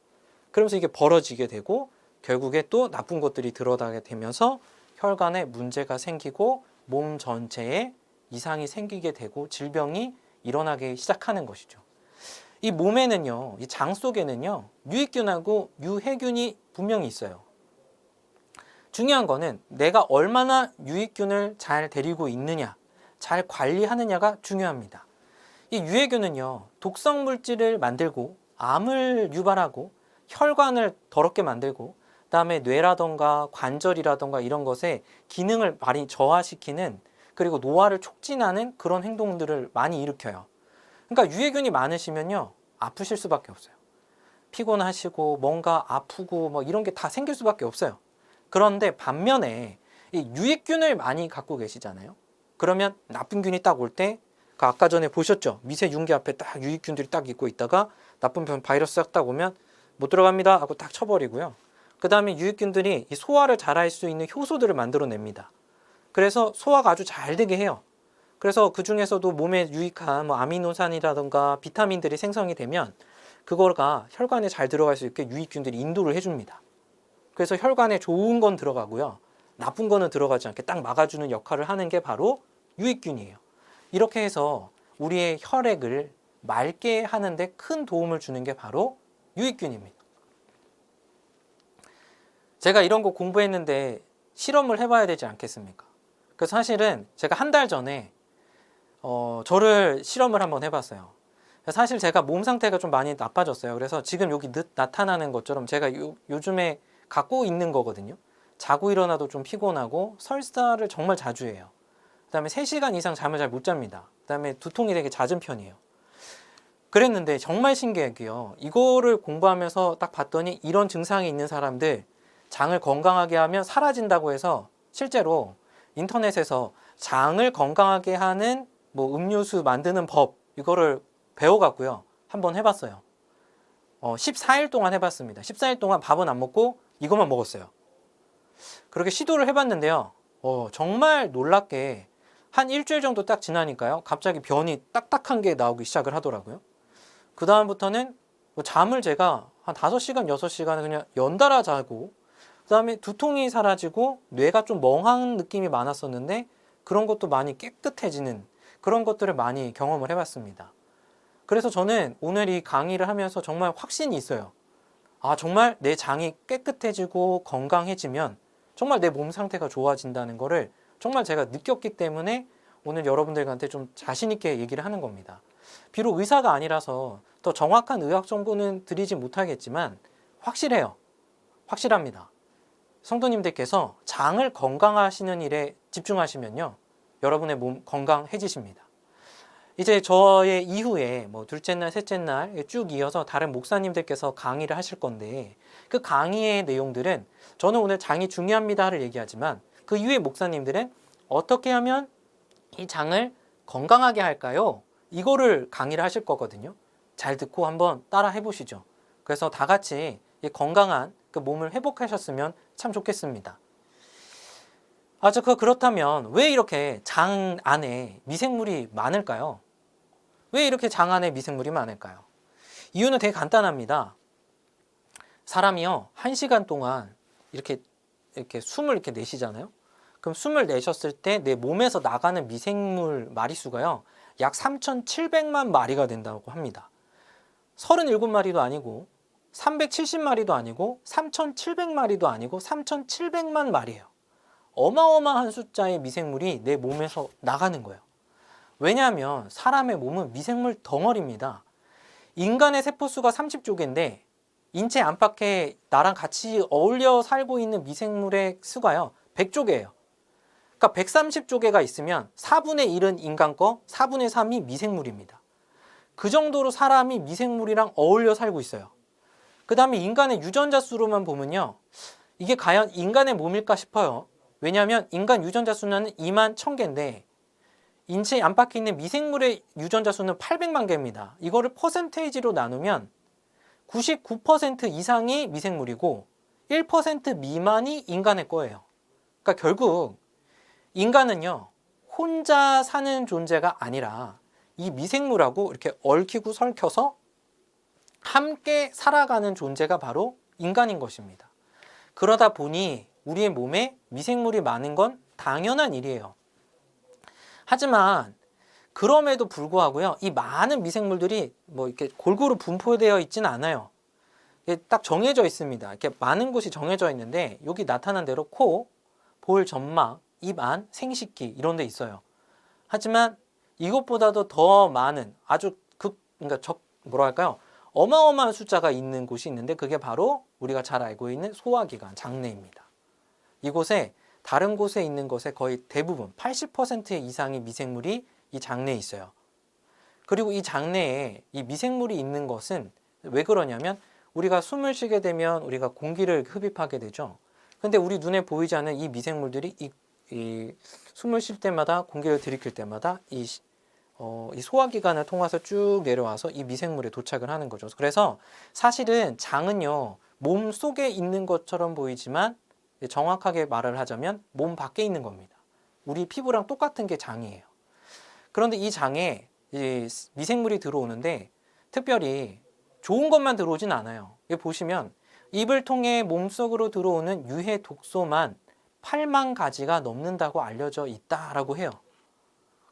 그러면서 이게 벌어지게 되고 결국에 또 나쁜 것들이 들어가게 되면서 혈관에 문제가 생기고 몸 전체에 이상이 생기게 되고 질병이 일어나기 시작하는 것이죠. 이 몸에는요, 이 장 속에는요, 유익균하고 유해균이 분명히 있어요. 중요한 거는 내가 얼마나 유익균을 잘 데리고 있느냐, 잘 관리하느냐가 중요합니다. 이 유해균은요, 독성 물질을 만들고 암을 유발하고 혈관을 더럽게 만들고 그다음에 뇌라던가 관절이라던가 이런 것에 기능을 많이 저하시키는, 그리고 노화를 촉진하는 그런 행동들을 많이 일으켜요. 그러니까 유해균이 많으시면요, 아프실 수밖에 없어요. 피곤하시고 뭔가 아프고 뭐 이런 게 다 생길 수밖에 없어요. 그런데 반면에 이 유익균을 많이 갖고 계시잖아요. 그러면 나쁜 균이 딱 올 때, 그 아까 전에 보셨죠? 미세 융기 앞에 딱 유익균들이 딱 있고 있다가 나쁜 바이러스 딱 오면 못 들어갑니다 하고 딱 쳐버리고요. 그 다음에 유익균들이 이 소화를 잘할 수 있는 효소들을 만들어냅니다. 그래서 소화가 아주 잘 되게 해요. 그래서 그 중에서도 몸에 유익한 뭐 아미노산이라든가 비타민들이 생성이 되면 그거가 혈관에 잘 들어갈 수 있게 유익균들이 인도를 해줍니다. 그래서 혈관에 좋은 건 들어가고요, 나쁜 거는 들어가지 않게 딱 막아주는 역할을 하는 게 바로 유익균이에요. 이렇게 해서 우리의 혈액을 맑게 하는데 큰 도움을 주는 게 바로 유익균입니다. 제가 이런 거 공부했는데 실험을 해봐야 되지 않겠습니까? 그래서 사실은 제가 한 달 전에 저를 실험을 한번 해봤어요. 사실 제가 몸 상태가 좀 많이 나빠졌어요. 그래서 지금 여기 나타나는 것처럼 제가 요즘에 갖고 있는 거거든요. 자고 일어나도 좀 피곤하고 설사를 정말 자주 해요. 그 다음에 3시간 이상 잠을 잘 못 잡니다. 그 다음에 두통이 되게 잦은 편이에요. 그랬는데 정말 신기하게요, 이거를 공부하면서 딱 봤더니 이런 증상이 있는 사람들 장을 건강하게 하면 사라진다고 해서 실제로 인터넷에서 장을 건강하게 하는 뭐 음료수 만드는 법, 이거를 배워갖고요, 한번 해봤어요. 14일 동안 해봤습니다. 14일 동안 밥은 안 먹고 이것만 먹었어요. 그렇게 시도를 해봤는데요, 정말 놀랍게 한 일주일 정도 딱 지나니까요, 갑자기 변이 딱딱한 게 나오기 시작을 하더라고요. 그 다음부터는 잠을 제가 한 5시간, 6시간을 그냥 연달아 자고, 그 다음에 두통이 사라지고 뇌가 좀 멍한 느낌이 많았었는데 그런 것도 많이 깨끗해지는 그런 것들을 많이 경험을 해봤습니다. 그래서 저는 오늘 이 강의를 하면서 정말 확신이 있어요. 아, 정말 내 장이 깨끗해지고 건강해지면 정말 내 몸 상태가 좋아진다는 거를 정말 제가 느꼈기 때문에 오늘 여러분들한테 좀 자신 있게 얘기를 하는 겁니다. 비록 의사가 아니라서 더 정확한 의학 정보는 드리지 못하겠지만 확실해요. 확실합니다. 성도님들께서 장을 건강하시는 일에 집중하시면요, 여러분의 몸 건강해지십니다. 이제 저의 이후에 뭐 둘째 날, 셋째 날 쭉 이어서 다른 목사님들께서 강의를 하실 건데, 그 강의의 내용들은 저는 오늘 장이 중요합니다를 얘기하지만 그 이후에 목사님들은 어떻게 하면 이 장을 건강하게 할까요? 이거를 강의를 하실 거거든요. 잘 듣고 한번 따라 해보시죠. 그래서 다 같이 이 건강한 그 몸을 회복하셨으면 참 좋겠습니다. 그렇다면 왜 이렇게 장 안에 미생물이 많을까요? 왜 이렇게 장 안에 미생물이 많을까요? 이유는 되게 간단합니다. 사람이요, 1시간 동안 이렇게 숨을 이렇게 내쉬잖아요. 그럼 숨을 내셨을 때 내 몸에서 나가는 미생물 마리수가요, 약 3,700만 마리가 된다고 합니다. 37마리도 아니고 370마리도 아니고 3,700마리도 아니고 3,700만 마리예요. 어마어마한 숫자의 미생물이 내 몸에서 나가는 거예요. 왜냐하면 사람의 몸은 미생물 덩어리입니다. 인간의 세포수가 30조개인데 인체 안팎에 나랑 같이 어울려 살고 있는 미생물의 수가요, 100조개예요. 그러니까 130조개가 있으면 4분의 1은 인간 거, 4분의 3이 미생물입니다. 그 정도로 사람이 미생물이랑 어울려 살고 있어요. 그 다음에 인간의 유전자 수로만 보면요, 이게 과연 인간의 몸일까 싶어요. 왜냐하면 인간 유전자 수는 2만 1000개인데 인체 안팎에 있는 미생물의 유전자 수는 800만 개입니다. 이거를 퍼센테이지로 나누면 99% 이상이 미생물이고 1% 미만이 인간의 거예요. 그러니까 결국 인간은요, 혼자 사는 존재가 아니라 이 미생물하고 이렇게 얽히고 설켜서 함께 살아가는 존재가 바로 인간인 것입니다. 그러다 보니 우리의 몸에 미생물이 많은 건 당연한 일이에요. 하지만 그럼에도 불구하고요, 이 많은 미생물들이 뭐 이렇게 골고루 분포되어 있지는 않아요. 이게 딱 정해져 있습니다. 이렇게 많은 곳이 정해져 있는데 여기 나타난 대로 코, 볼 점막, 입 안, 생식기 이런 데 있어요. 하지만 이것보다도 더 많은 아주 어마어마한 숫자가 있는 곳이 있는데 그게 바로 우리가 잘 알고 있는 소화기관, 장내입니다. 이곳에 다른 곳에 있는 것의 거의 대부분 80% 이상의 미생물이 이 장내에 있어요. 그리고 이 장내에 이 미생물이 있는 것은 왜 그러냐면 우리가 숨을 쉬게 되면 우리가 공기를 흡입하게 되죠. 근데 우리 눈에 보이지 않는 이 미생물들이 이 숨을 쉴 때마다 공기를 들이킬 때마다 이 소화기관을 통해서 쭉 내려와서 이 미생물에 도착을 하는 거죠. 그래서 사실은 장은요, 몸 속에 있는 것처럼 보이지만 정확하게 말을 하자면 몸 밖에 있는 겁니다. 우리 피부랑 똑같은 게 장이에요. 그런데 이 장에 이 미생물이 들어오는데 특별히 좋은 것만 들어오진 않아요. 여기 보시면 입을 통해 몸속으로 들어오는 유해 독소만 8만 가지가 넘는다고 알려져 있다라고 해요.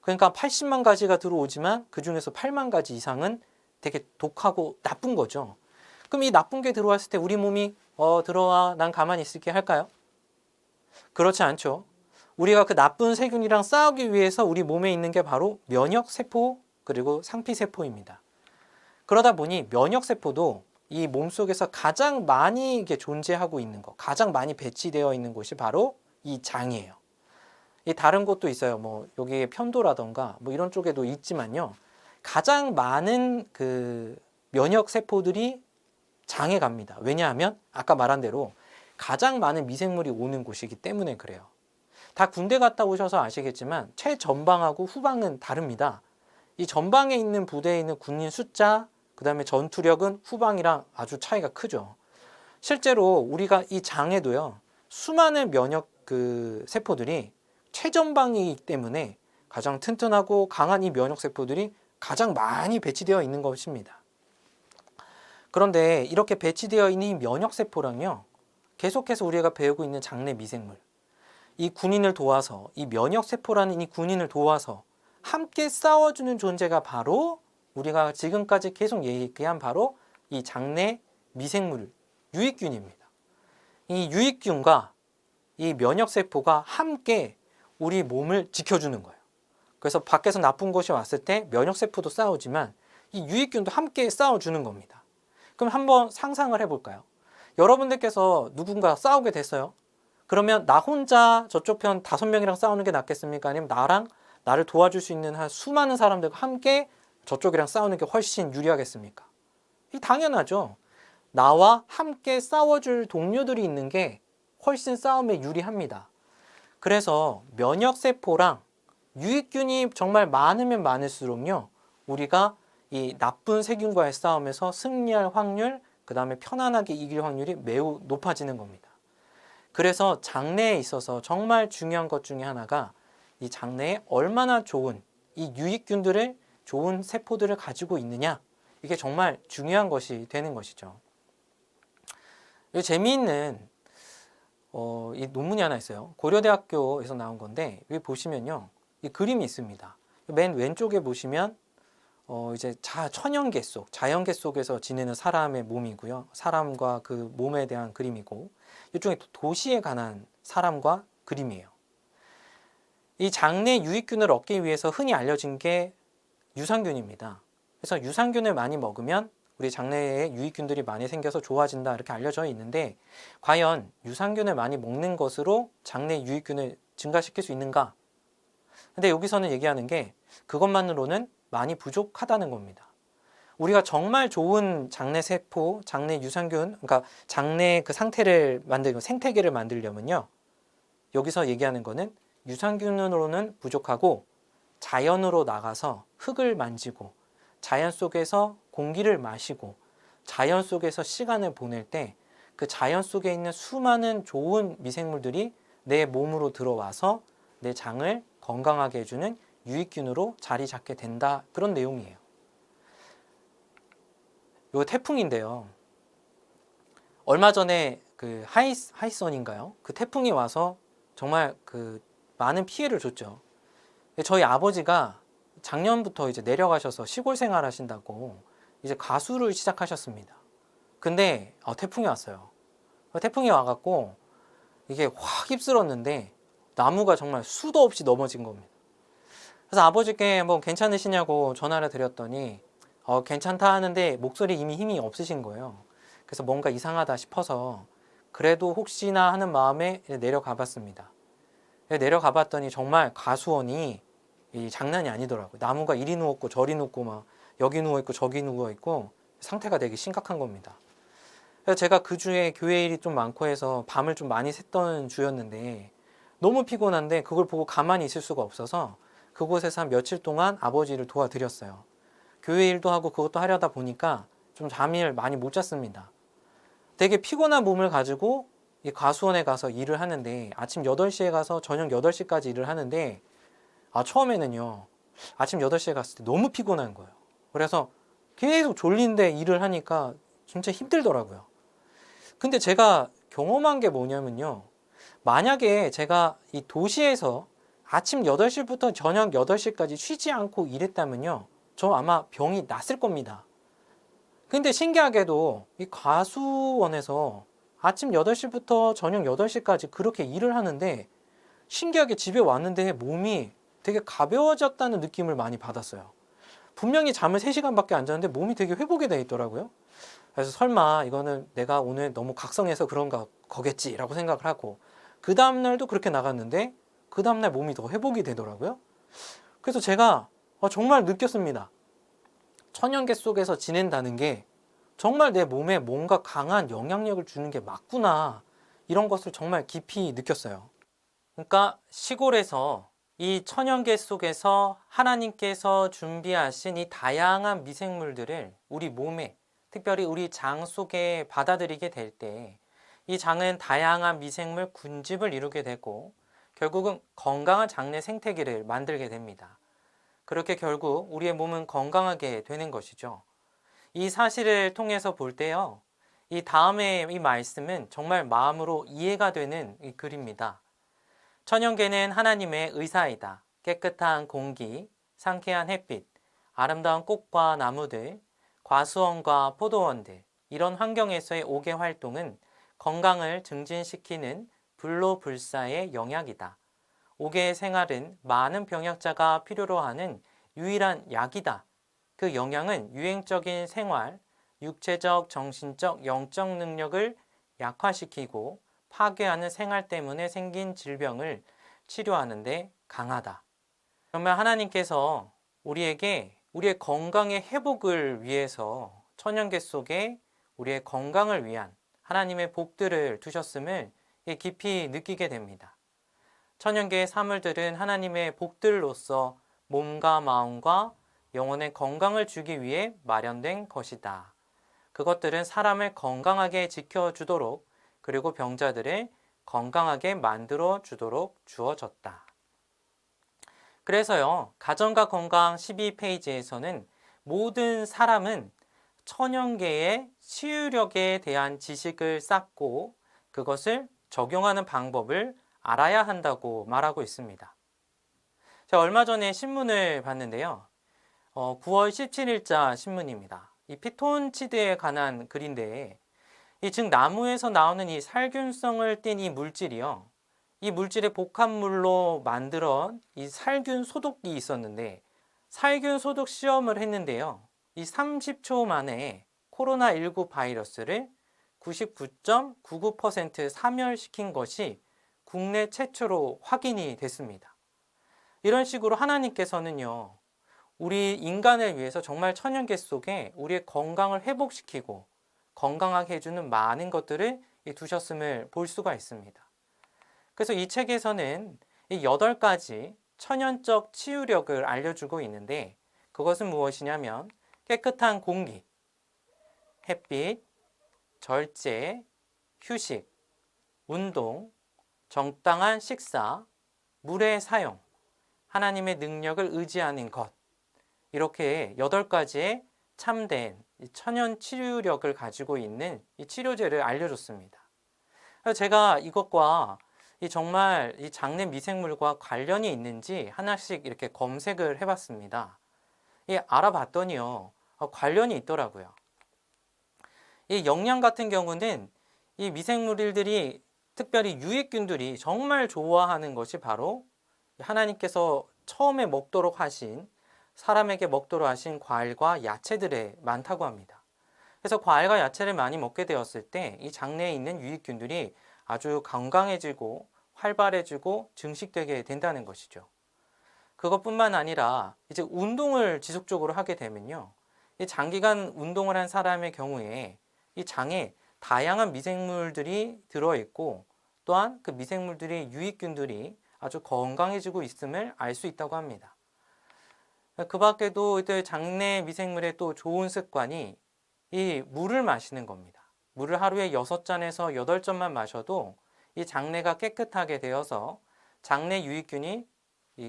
그러니까 80만 가지가 들어오지만 그 중에서 8만 가지 이상은 되게 독하고 나쁜 거죠. 그럼 이 나쁜 게 들어왔을 때 우리 몸이 들어와, 난 가만히 있을게 할까요? 그렇지 않죠. 우리가 그 나쁜 세균이랑 싸우기 위해서 우리 몸에 있는 게 바로 면역세포 그리고 상피세포입니다. 그러다 보니 면역세포도 이 몸속에서 가장 많이 이게 존재하고 있는 것, 가장 많이 배치되어 있는 곳이 바로 이 장이에요. 이 다른 곳도 있어요. 뭐 여기에 편도라던가 뭐 이런 쪽에도 있지만요. 가장 많은 그 면역세포들이 장에 갑니다. 왜냐하면 아까 말한 대로 가장 많은 미생물이 오는 곳이기 때문에 그래요. 다 군대 갔다 오셔서 아시겠지만 최전방하고 후방은 다릅니다. 이 전방에 있는 부대에 있는 군인 숫자, 그 다음에 전투력은 후방이랑 아주 차이가 크죠. 실제로 우리가 이 장에도요, 수많은 면역 세포들이 최전방이기 때문에 가장 튼튼하고 강한 이 면역세포들이 가장 많이 배치되어 있는 것입니다. 그런데 이렇게 배치되어 있는 이 면역세포랑요, 계속해서 우리가 배우고 있는 장내 미생물, 이 군인을 도와서, 이 면역세포라는 이 군인을 도와서 함께 싸워주는 존재가 바로 우리가 지금까지 계속 얘기한 바로 이 장내 미생물, 유익균입니다. 이 유익균과 이 면역세포가 함께 우리 몸을 지켜주는 거예요. 그래서 밖에서 나쁜 것이 왔을 때 면역세포도 싸우지만 이 유익균도 함께 싸워주는 겁니다. 그럼 한번 상상을 해볼까요? 여러분들께서 누군가 싸우게 됐어요. 그러면 나 혼자 저쪽 편 5명이랑 싸우는 게 낫겠습니까? 아니면 나를 도와줄 수 있는 한 수많은 사람들과 함께 저쪽이랑 싸우는 게 훨씬 유리하겠습니까? 이 당연하죠. 나와 함께 싸워줄 동료들이 있는 게 훨씬 싸움에 유리합니다. 그래서 면역세포랑 유익균이 정말 많으면 많을수록요, 우리가 이 나쁜 세균과의 싸움에서 승리할 확률, 그 다음에 편안하게 이길 확률이 매우 높아지는 겁니다. 그래서 장내에 있어서 정말 중요한 것 중에 하나가 이 장내에 얼마나 좋은 이 유익균들을, 좋은 세포들을 가지고 있느냐, 이게 정말 중요한 것이 되는 것이죠. 재미있는 이 논문이 하나 있어요. 고려대학교에서 나온 건데 여기 보시면요, 이 그림이 있습니다. 맨 왼쪽에 보시면 이제 천연계 속, 자연계 속에서 지내는 사람의 몸이고요. 사람과 그 몸에 대한 그림이고, 이쪽에 도시에 관한 사람과 그림이에요. 이 장내 유익균을 얻기 위해서 흔히 알려진 게 유산균입니다. 그래서 유산균을 많이 먹으면 우리 장내에 유익균들이 많이 생겨서 좋아진다, 이렇게 알려져 있는데, 과연 유산균을 많이 먹는 것으로 장내 유익균을 증가시킬 수 있는가? 근데 여기서는 얘기하는 게 그것만으로는 많이 부족하다는 겁니다. 우리가 정말 좋은 장내 세포, 장내 유산균, 그러니까 장내 그 상태를 만들고 생태계를 만들려면요, 여기서 얘기하는 거는 유산균으로는 부족하고 자연으로 나가서 흙을 만지고 자연 속에서 공기를 마시고 자연 속에서 시간을 보낼 때 그 자연 속에 있는 수많은 좋은 미생물들이 내 몸으로 들어와서 내 장을 건강하게 해주는 유익균으로 자리 잡게 된다, 그런 내용이에요. 이거 태풍인데요. 얼마 전에 그 하이선인가요? 그 태풍이 와서 정말 그 많은 피해를 줬죠. 저희 아버지가 작년부터 이제 내려가셔서 시골 생활 하신다고 이제 가수를 시작하셨습니다. 근데 태풍이 왔어요. 태풍이 와갖고 이게 확 휩쓸었는데 나무가 정말 수도 없이 넘어진 겁니다. 그래서 아버지께 뭐 괜찮으시냐고 전화를 드렸더니 괜찮다 하는데 목소리 이미 힘이 없으신 거예요. 그래서 뭔가 이상하다 싶어서 그래도 혹시나 하는 마음에 내려가 봤습니다. 내려가 봤더니 정말 가수원이 장난이 아니더라고요. 나무가 이리 누웠고 저리 누웠고 막 여기 누워있고 저기 누워있고 상태가 되게 심각한 겁니다. 그래서 제가 그 주에 교회 일이 좀 많고 해서 밤을 좀 많이 샜던 주였는데 너무 피곤한데 그걸 보고 가만히 있을 수가 없어서 그곳에서 한 며칠 동안 아버지를 도와드렸어요. 교회 일도 하고 그것도 하려다 보니까 좀 잠을 많이 못 잤습니다. 되게 피곤한 몸을 가지고 이 가수원에 가서 일을 하는데 아침 8시에 가서 저녁 8시까지 일을 하는데 처음에는요, 아침 8시에 갔을 때 너무 피곤한 거예요. 그래서 계속 졸린데 일을 하니까 진짜 힘들더라고요. 근데 제가 경험한 게 뭐냐면요, 만약에 제가 이 도시에서 아침 8시부터 저녁 8시까지 쉬지 않고 일했다면요, 저 아마 병이 났을 겁니다. 근데 신기하게도 이 가수원에서 아침 8시부터 저녁 8시까지 그렇게 일을 하는데 신기하게 집에 왔는데 몸이 되게 가벼워졌다는 느낌을 많이 받았어요. 분명히 잠을 3시간밖에 안 잤는데 몸이 되게 회복이 돼 있더라고요. 그래서 설마 이거는 내가 오늘 너무 각성해서 그런가 거겠지라고 생각을 하고 그 다음날도 그렇게 나갔는데 그 다음날 몸이 더 회복이 되더라고요. 그래서 제가 정말 느꼈습니다. 천연계 속에서 지낸다는 게 정말 내 몸에 뭔가 강한 영향력을 주는 게 맞구나, 이런 것을 정말 깊이 느꼈어요. 그러니까 시골에서 이 천연계 속에서 하나님께서 준비하신 이 다양한 미생물들을 우리 몸에, 특별히 우리 장 속에 받아들이게 될 때 이 장은 다양한 미생물 군집을 이루게 되고 결국은 건강한 장내 생태계를 만들게 됩니다. 그렇게 결국 우리의 몸은 건강하게 되는 것이죠. 이 사실을 통해서 볼 때요, 이 다음에 이 말씀은 정말 마음으로 이해가 되는 이 글입니다. 천연계는 하나님의 의사이다. 깨끗한 공기, 상쾌한 햇빛, 아름다운 꽃과 나무들, 과수원과 포도원들, 이런 환경에서의 5개 활동은 건강을 증진시키는 불로불사의 영약이다. 5개의 생활은 많은 병약자가 필요로 하는 유일한 약이다. 그 영양은 유행적인 생활, 육체적, 정신적, 영적 능력을 약화시키고 파괴하는 생활 때문에 생긴 질병을 치료하는 데 강하다. 정말 하나님께서 우리에게 우리의 건강의 회복을 위해서 천연계 속에 우리의 건강을 위한 하나님의 복들을 두셨음을 깊이 느끼게 됩니다. 천연계의 사물들은 하나님의 복들로서 몸과 마음과 영혼의 건강을 주기 위해 마련된 것이다. 그것들은 사람을 건강하게 지켜주도록 그리고 병자들을 건강하게 만들어 주도록 주어졌다. 그래서요, 가정과 건강 12페이지에서는 모든 사람은 천연계의 치유력에 대한 지식을 쌓고 그것을 적용하는 방법을 알아야 한다고 말하고 있습니다. 제가 얼마 전에 신문을 봤는데요. 9월 17일자 신문입니다. 이 피톤치드에 관한 글인데, 즉 나무에서 나오는 이 살균성을 띤 이 물질이요. 이 물질의 복합물로 만들어 이 살균 소독이 있었는데, 살균 소독 시험을 했는데요. 이 30초 만에 코로나19 바이러스를 99.99% 사멸시킨 것이 국내 최초로 확인이 됐습니다. 이런 식으로 하나님께서는요, 우리 인간을 위해서 정말 천연계 속에 우리의 건강을 회복시키고 건강하게 해주는 많은 것들을 두셨음을 볼 수가 있습니다. 그래서 이 책에서는 이 8가지 천연적 치유력을 알려주고 있는데, 그것은 무엇이냐면 깨끗한 공기, 햇빛, 절제, 휴식, 운동, 적당한 식사, 물의 사용, 하나님의 능력을 의지하는 것, 이렇게 8가지의 참된 천연 치유력을 가지고 있는 이 치료제를 알려줬습니다. 제가 이것과 정말 이 장내 미생물과 관련이 있는지 하나씩 이렇게 검색을 해봤습니다. 알아봤더니요, 관련이 있더라고요. 이 영양 같은 경우는 이 미생물들이 특별히 유익균들이 정말 좋아하는 것이 바로 하나님께서 처음에 먹도록 하신, 사람에게 먹도록 하신 과일과 야채들에 많다고 합니다. 그래서 과일과 야채를 많이 먹게 되었을 때 이 장내에 있는 유익균들이 아주 건강해지고 활발해지고 증식되게 된다는 것이죠. 그것뿐만 아니라 이제 운동을 지속적으로 하게 되면요, 이 장기간 운동을 한 사람의 경우에 이 장에 다양한 미생물들이 들어있고 또한 그 미생물들의 유익균들이 아주 건강해지고 있음을 알 수 있다고 합니다. 그 밖에도 장내 미생물의 또 좋은 습관이 이 물을 마시는 겁니다. 물을 하루에 6잔에서 8잔만 마셔도 이 장내가 깨끗하게 되어서 장내 유익균이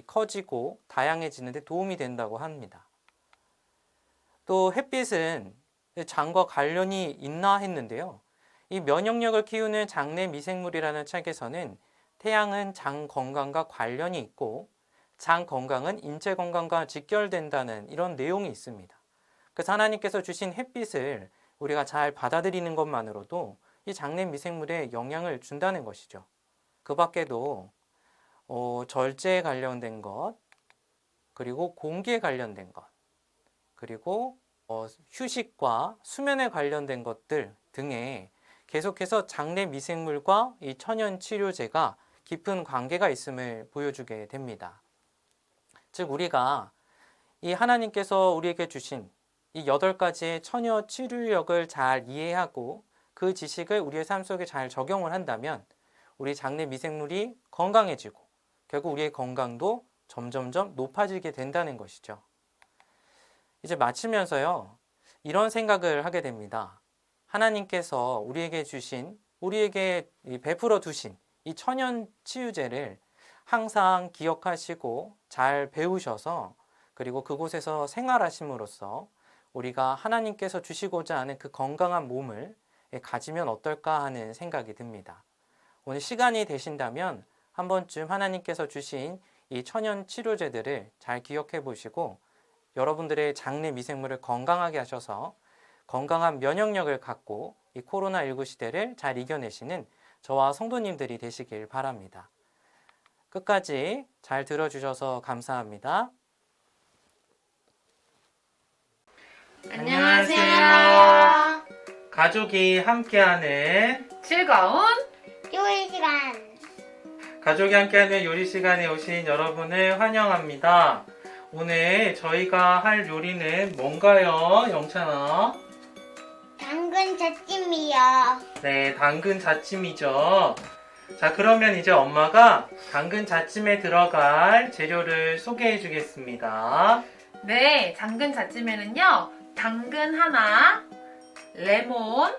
커지고 다양해지는 데 도움이 된다고 합니다. 또 햇빛은 장과 관련이 있나 했는데요. 이 면역력을 키우는 장내 미생물이라는 책에서는 태양은 장 건강과 관련이 있고 장 건강은 인체 건강과 직결된다는 이런 내용이 있습니다. 그래서 하나님께서 주신 햇빛을 우리가 잘 받아들이는 것만으로도 이 장내 미생물에 영향을 준다는 것이죠. 그 밖에도 절제에 관련된 것, 그리고 공기에 관련된 것, 그리고 휴식과 수면에 관련된 것들 등에 계속해서 장내 미생물과 이 천연 치료제가 깊은 관계가 있음을 보여주게 됩니다. 즉 우리가 이 하나님께서 우리에게 주신 이 8가지의 천연 치료력을 잘 이해하고 그 지식을 우리의 삶 속에 잘 적용을 한다면 우리 장내 미생물이 건강해지고 결국 우리의 건강도 점점점 높아지게 된다는 것이죠. 이제 마치면서요, 이런 생각을 하게 됩니다. 하나님께서 우리에게 베풀어 두신 이 천연 치유제를 항상 기억하시고 잘 배우셔서 그리고 그곳에서 생활하심으로써 우리가 하나님께서 주시고자 하는 그 건강한 몸을 가지면 어떨까 하는 생각이 듭니다. 오늘 시간이 되신다면 한 번쯤 하나님께서 주신 이 천연 치료제들을 잘 기억해 보시고 여러분들의 장내 미생물을 건강하게 하셔서 건강한 면역력을 갖고 이 코로나19 시대를 잘 이겨내시는 저와 성도님들이 되시길 바랍니다. 끝까지 잘 들어주셔서 감사합니다. 안녕하세요. 가족이 함께하는 즐거운 요리 시간. 가족이 함께하는 요리 시간에 오신 여러분을 환영합니다. 오늘 저희가 할 요리는 뭔가요, 영찬아? 당근 잣찜이요. 네, 당근 자찜이죠. 자, 그러면 이제 엄마가 당근 자찜에 들어갈 재료를 소개해 주겠습니다. 네, 당근 잣찜에는요. 당근 하나, 레몬즙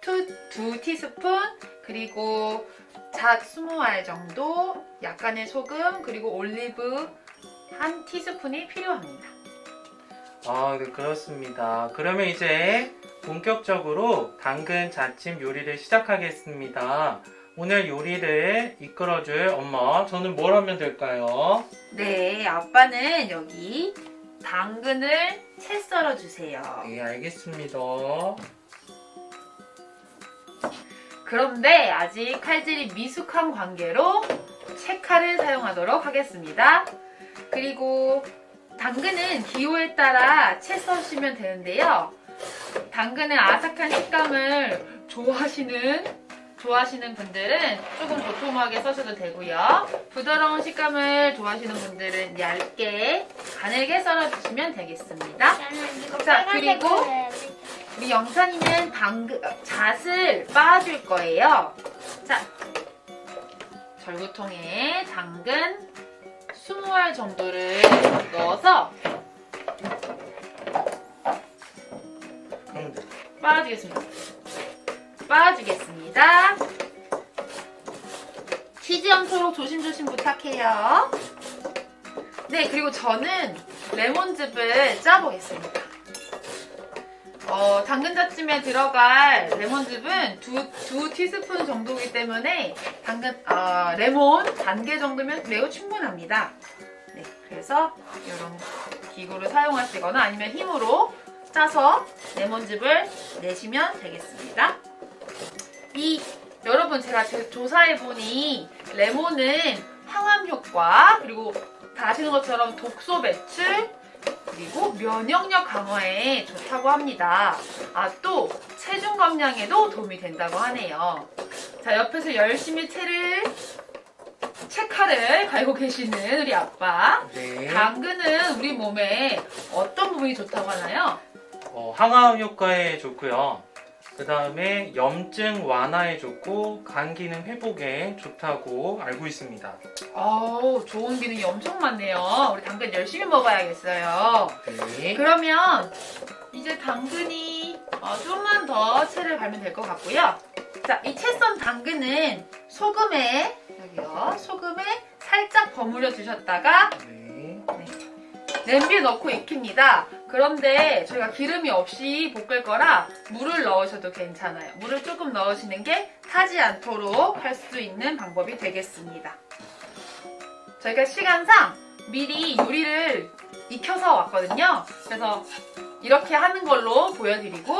두 티스푼, 그리고 잣 20알 정도, 약간의 소금, 그리고 올리브 한 티스푼이 필요합니다. 네, 그렇습니다. 그러면 이제 본격적으로 당근 자찜 요리를 시작하겠습니다. 오늘 요리를 이끌어줄 엄마, 저는 뭘 하면 될까요? 네, 아빠는 여기 당근을 채 썰어 주세요. 네, 알겠습니다. 그런데 아직 칼질이 미숙한 관계로 채칼을 사용하도록 하겠습니다. 그리고 당근은 기호에 따라 채 써주시면 되는데요. 당근의 아삭한 식감을 좋아하시는 분들은 조금 도톰하게 써셔도 되고요. 부드러운 식감을 좋아하시는 분들은 얇게 가늘게 썰어주시면 되겠습니다. 저는 이거 자, 빨간색 그리고 걸어야지. 우리 영찬이는 잣을 빻아줄 거예요. 자, 절구통에 당근 20알 정도를 넣어서 빻아주겠습니다. 튀지 않도록 조심조심 부탁해요. 네, 그리고 저는 레몬즙을 짜보겠습니다. 당근 잣찜에 들어갈 레몬즙은 두 티스푼 정도이기 때문에 레몬 반 개 정도면 매우 충분합니다. 네, 그래서 이런 기구를 사용하시거나 아니면 힘으로 짜서 레몬즙을 내시면 되겠습니다. 여러분, 제가 조사해보니 레몬은 항암 효과, 그리고 다 아시는 것처럼 독소 배출, 그리고 면역력 강화에 좋다고 합니다. 또 체중 감량에도 도움이 된다고 하네요. 자, 옆에서 열심히 채칼을 갈고 계시는 우리 아빠. 네. 당근은 우리 몸에 어떤 부분이 좋다고 하나요? 항암 효과에 좋고요. 그 다음에 염증 완화에 좋고 간 기능 회복에 좋다고 알고 있습니다. 좋은 기능이 엄청 많네요. 우리 당근 열심히 먹어야겠어요. 네. 그러면 이제 당근이 좀만 더 채를 갈면 될 것 같고요. 자, 이 채 썬 당근은 소금에 살짝 버무려 주셨다가 네. 냄비에 넣고 익힙니다. 그런데 저희가 기름이 없이 볶을 거라 물을 넣으셔도 괜찮아요. 물을 조금 넣으시는 게 타지 않도록 할 수 있는 방법이 되겠습니다. 저희가 시간상 미리 요리를 익혀서 왔거든요. 그래서 이렇게 하는 걸로 보여드리고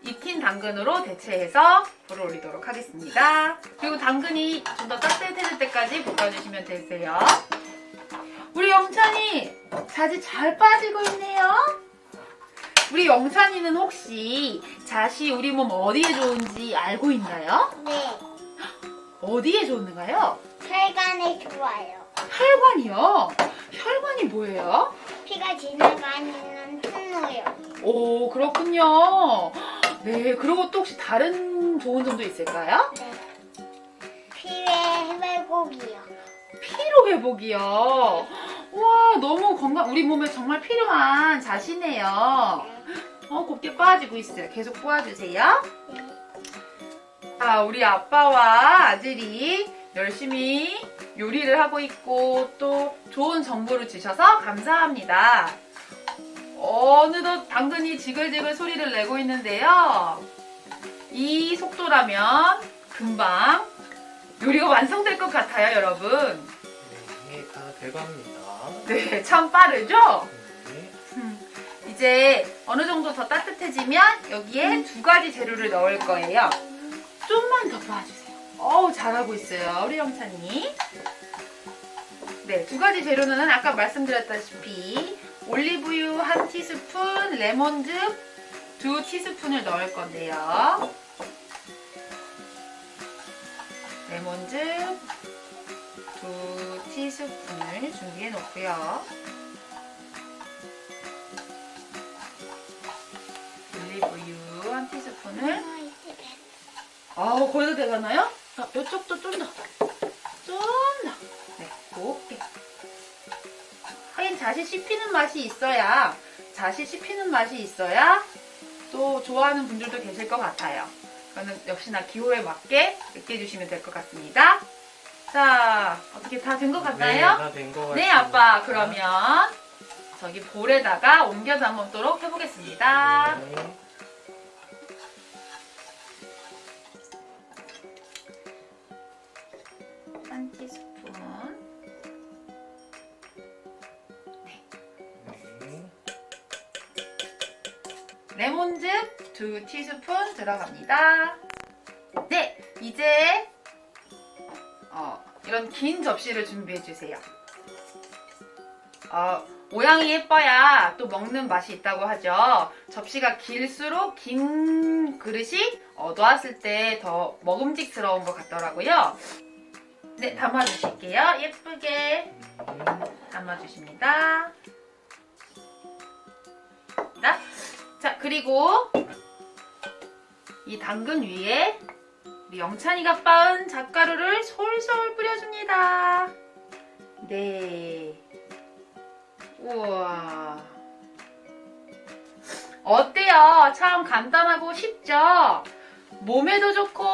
익힌 당근으로 대체해서 불을 올리도록 하겠습니다. 그리고 당근이 좀 더 따뜻해질 때까지 볶아주시면 되세요. 우리 영찬이 잣이 잘 빠지고 있네요. 우리 영찬이는 혹시 잣이 우리 몸 어디에 좋은지 알고 있나요? 네. 어디에 좋은가요? 혈관에 좋아요. 혈관이요? 혈관이 뭐예요? 피가 지나가는 통로요. 오, 그렇군요. 네, 그리고 또 혹시 다른 좋은 점도 있을까요? 네. 피의 회복이요. 피로 회복이요. 와, 너무 우리 몸에 정말 필요한 잣이네요. 곱게 빻아지고 있어요. 계속 빻아주세요. 네. 우리 아빠와 아들이 열심히 요리를 하고 있고 또 좋은 정보를 주셔서 감사합니다. 어느덧 당근이 지글지글 소리를 내고 있는데요. 이 속도라면 금방 요리가 완성될 것 같아요, 여러분. 네, 다 돼갑니다. 네, 참 빠르죠? 네. 이제 어느 정도 더 따뜻해지면 여기에 두 가지 재료를 넣을 거예요. 좀만 더 빻아주세요. 어우, 잘하고 있어요, 우리 영찬이. 네, 두 가지 재료는 아까 말씀드렸다시피 올리브유 1티스푼, 레몬즙 2티스푼을 넣을 건데요. 레몬즙 2티스푼을 준비해 놓고요. 올리브유 1티스푼을. 거기도 되잖아요? 자, 이쪽도 좀 더. 좀 더. 네, 곱게. 하긴 자식 씹히는 맛이 있어야, 또 좋아하는 분들도 계실 것 같아요. 저는 역시나 기호에 맞게 으깨주시면 될 것 같습니다. 자, 어떻게 다 된 것 같나요? 다 된 것 같습니다. 네, 아빠. 그러면 저기 볼에다가 옮겨 담도록 해보겠습니다. 네. 한 티스푼. 레몬즙 2티스푼 들어갑니다. 네, 이제 이런 긴 접시를 준비해 주세요. 모양이 예뻐야 또 먹는 맛이 있다고 하죠. 접시가 길수록 긴 그릇이 놓았을 때 더 먹음직스러운 것 같더라고요. 네, 담아주실게요. 예쁘게 담아주십니다. 자, 그리고 이 당근 위에 우리 영찬이가 빻은 잣가루를 솔솔 뿌려줍니다. 네. 우와. 어때요? 참 간단하고 쉽죠? 몸에도 좋고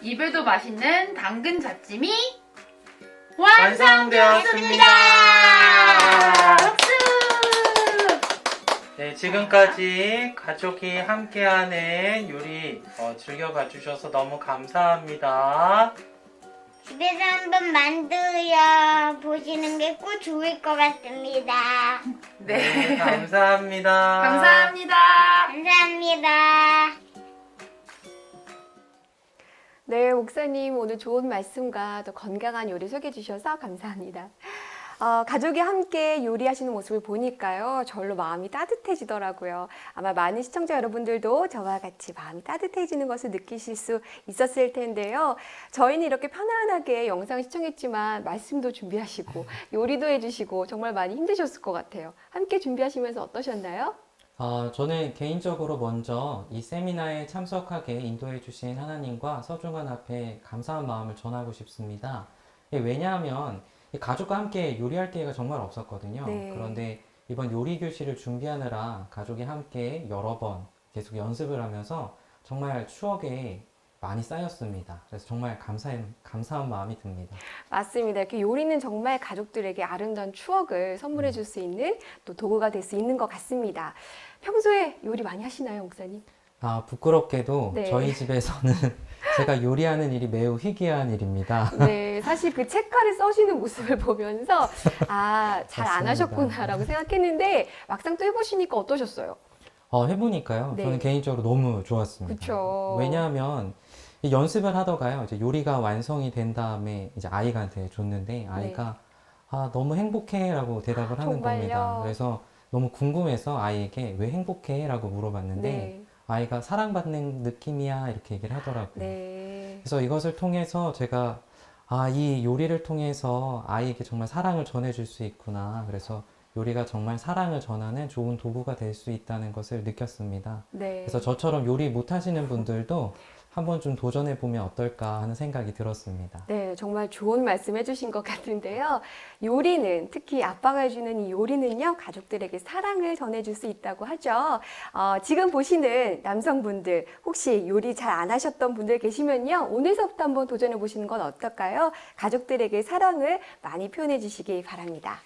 입에도 맛있는 당근 잣짐이 완성되었습니다. 박수! 네, 지금까지 가족이 함께하는 요리 즐겨봐 주셔서 너무 감사합니다. 집에서 한번 만들어 보시는 게 꼭 좋을 것 같습니다. 네, 감사합니다. 감사합니다. 감사합니다. 네, 목사님 오늘 좋은 말씀과 또 건강한 요리 소개해 주셔서 감사합니다. 가족이 함께 요리하시는 모습을 보니까요, 절로 마음이 따뜻해지더라고요. 아마 많은 시청자 여러분들도 저와 같이 마음이 따뜻해지는 것을 느끼실 수 있었을 텐데요. 저희는 이렇게 편안하게 영상을 시청했지만 말씀도 준비하시고 요리도 해주시고 정말 많이 힘드셨을 것 같아요. 함께 준비하시면서 어떠셨나요? 저는 개인적으로 먼저 이 세미나에 참석하게 인도해 주신 하나님과 서중한 앞에 감사한 마음을 전하고 싶습니다. 왜냐하면 가족과 함께 요리할 기회가 정말 없었거든요. 네. 그런데 이번 요리 교실을 준비하느라 가족이 함께 여러 번 계속 연습을 하면서 정말 추억에 많이 쌓였습니다. 그래서 정말 감사한 마음이 듭니다. 맞습니다. 이렇게 요리는 정말 가족들에게 아름다운 추억을 선물해 줄 수 있는 또 도구가 될 수 있는 것 같습니다. 평소에 요리 많이 하시나요, 목사님? 부끄럽게도 네. 저희 집에서는 제가 요리하는 일이 매우 희귀한 일입니다. 네, 사실 그 책가를 써시는 모습을 보면서 잘 안 맞습니다. 하셨구나라고 생각했는데 막상 또 해보시니까 어떠셨어요? 해보니까요. 네. 저는 개인적으로 너무 좋았습니다. 그쵸. 왜냐하면 이 연습을 하다가요. 이제 요리가 완성이 된 다음에 이제 아이한테 줬는데 아이가 너무 행복해라고 대답을 하는 정말요? 겁니다. 그래서 너무 궁금해서 아이에게 왜 행복해라고 물어봤는데 네. 아이가 사랑받는 느낌이야 이렇게 얘기를 하더라고요. 네. 그래서 이것을 통해서 제가 이 요리를 통해서 아이에게 정말 사랑을 전해줄 수 있구나. 그래서 요리가 정말 사랑을 전하는 좋은 도구가 될 수 있다는 것을 느꼈습니다. 네. 그래서 저처럼 요리 못하시는 분들도 한번 좀 도전해보면 어떨까 하는 생각이 들었습니다. 네, 정말 좋은 말씀 해주신 것 같은데요. 요리는, 특히 아빠가 해주는 이 요리는요, 가족들에게 사랑을 전해줄 수 있다고 하죠. 지금 보시는 남성분들, 혹시 요리 잘 안 하셨던 분들 계시면요, 오늘서부터 한번 도전해 보시는 건 어떨까요? 가족들에게 사랑을 많이 표현해 주시기 바랍니다.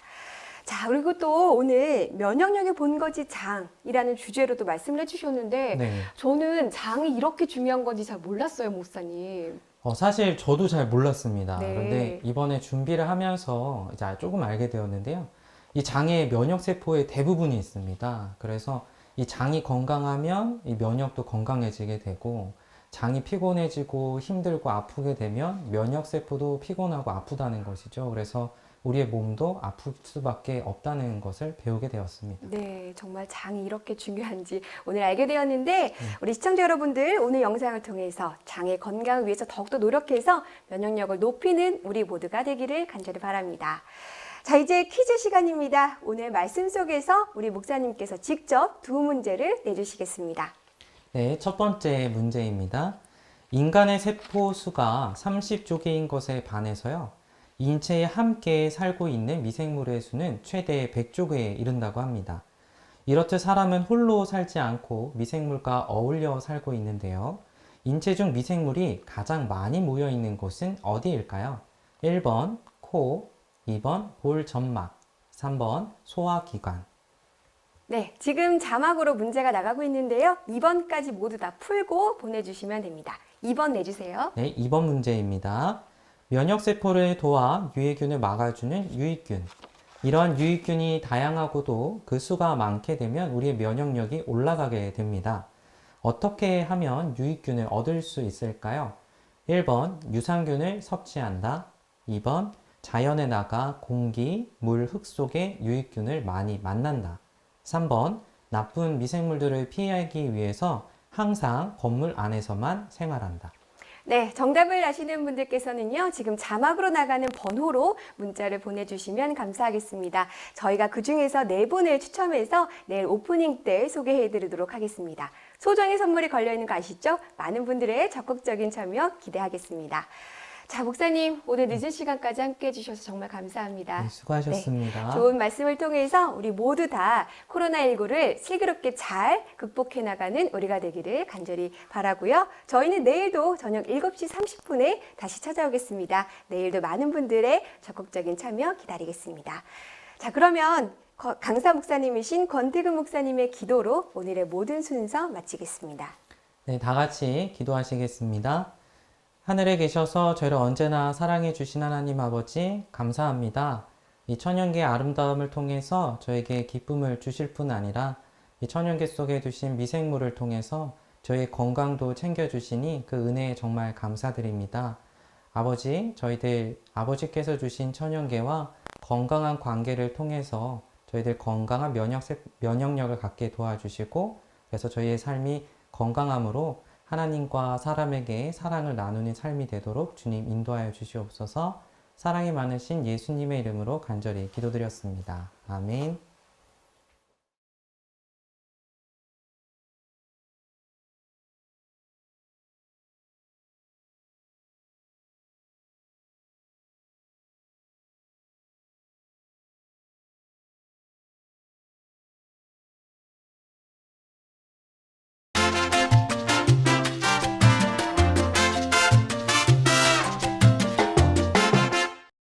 자, 그리고 또 오늘 면역력의 본거지 장이라는 주제로도 말씀을 해주셨는데, 네. 저는 장이 이렇게 중요한 건지 잘 몰랐어요, 목사님. 사실 저도 잘 몰랐습니다. 네. 그런데 이번에 준비를 하면서 이제 조금 알게 되었는데요. 이 장에 면역세포의 대부분이 있습니다. 그래서 이 장이 건강하면 이 면역도 건강해지게 되고 장이 피곤해지고 힘들고 아프게 되면 면역세포도 피곤하고 아프다는 것이죠. 그래서 우리의 몸도 아플 수밖에 없다는 것을 배우게 되었습니다. 네, 정말 장이 이렇게 중요한지 오늘 알게 되었는데 우리 시청자 여러분들 오늘 영상을 통해서 장의 건강을 위해서 더욱더 노력해서 면역력을 높이는 우리 모두가 되기를 간절히 바랍니다. 자, 이제 퀴즈 시간입니다. 오늘 말씀 속에서 우리 목사님께서 직접 두 문제를 내주시겠습니다. 네, 첫 번째 문제입니다. 인간의 세포 수가 30조 개인 것에 반해서요. 인체에 함께 살고 있는 미생물의 수는 최대 100조 개에 이른다고 합니다. 이렇듯 사람은 홀로 살지 않고 미생물과 어울려 살고 있는데요. 인체 중 미생물이 가장 많이 모여 있는 곳은 어디일까요? 1번 코, 2번 볼 점막, 3번 소화기관. 네, 지금 자막으로 문제가 나가고 있는데요. 2번까지 모두 다 풀고 보내주시면 됩니다. 2번 내주세요. 네, 2번 문제입니다. 면역세포를 도와 유해균을 막아주는 유익균. 이런 유익균이 다양하고도 그 수가 많게 되면 우리의 면역력이 올라가게 됩니다. 어떻게 하면 유익균을 얻을 수 있을까요? 1번 유산균을 섭취한다. 2번 자연에 나가 공기, 물, 흙 속에 유익균을 많이 만난다. 3번 나쁜 미생물들을 피하기 위해서 항상 건물 안에서만 생활한다. 네, 정답을 아시는 분들께서는요, 지금 자막으로 나가는 번호로 문자를 보내주시면 감사하겠습니다. 저희가 그 중에서 4분을 추첨해서 내일 오프닝 때 소개해드리도록 하겠습니다. 소정의 선물이 걸려있는 거 아시죠? 많은 분들의 적극적인 참여 기대하겠습니다. 자, 목사님, 오늘 늦은 시간까지 함께 해주셔서 정말 감사합니다. 네, 수고하셨습니다. 네, 좋은 말씀을 통해서 우리 모두 다 코로나19를 슬기롭게 잘 극복해 나가는 우리가 되기를 간절히 바라고요. 저희는 내일도 저녁 7시 30분에 다시 찾아오겠습니다. 내일도 많은 분들의 적극적인 참여 기다리겠습니다. 자, 그러면 강사 목사님이신 권태근 목사님의 기도로 오늘의 모든 순서 마치겠습니다. 네, 다 같이 기도하시겠습니다. 하늘에 계셔서 저희를 언제나 사랑해 주신 하나님 아버지 감사합니다. 이 천연계의 아름다움을 통해서 저에게 기쁨을 주실 뿐 아니라 이 천연계 속에 두신 미생물을 통해서 저희의 건강도 챙겨주시니 그 은혜에 정말 감사드립니다. 아버지, 저희들 아버지께서 주신 천연계와 건강한 관계를 통해서 저희들 건강한 면역력을 갖게 도와주시고 그래서 저희의 삶이 건강함으로 하나님과 사람에게 사랑을 나누는 삶이 되도록 주님 인도하여 주시옵소서. 사랑이 많으신 예수님의 이름으로 간절히 기도드렸습니다. 아멘.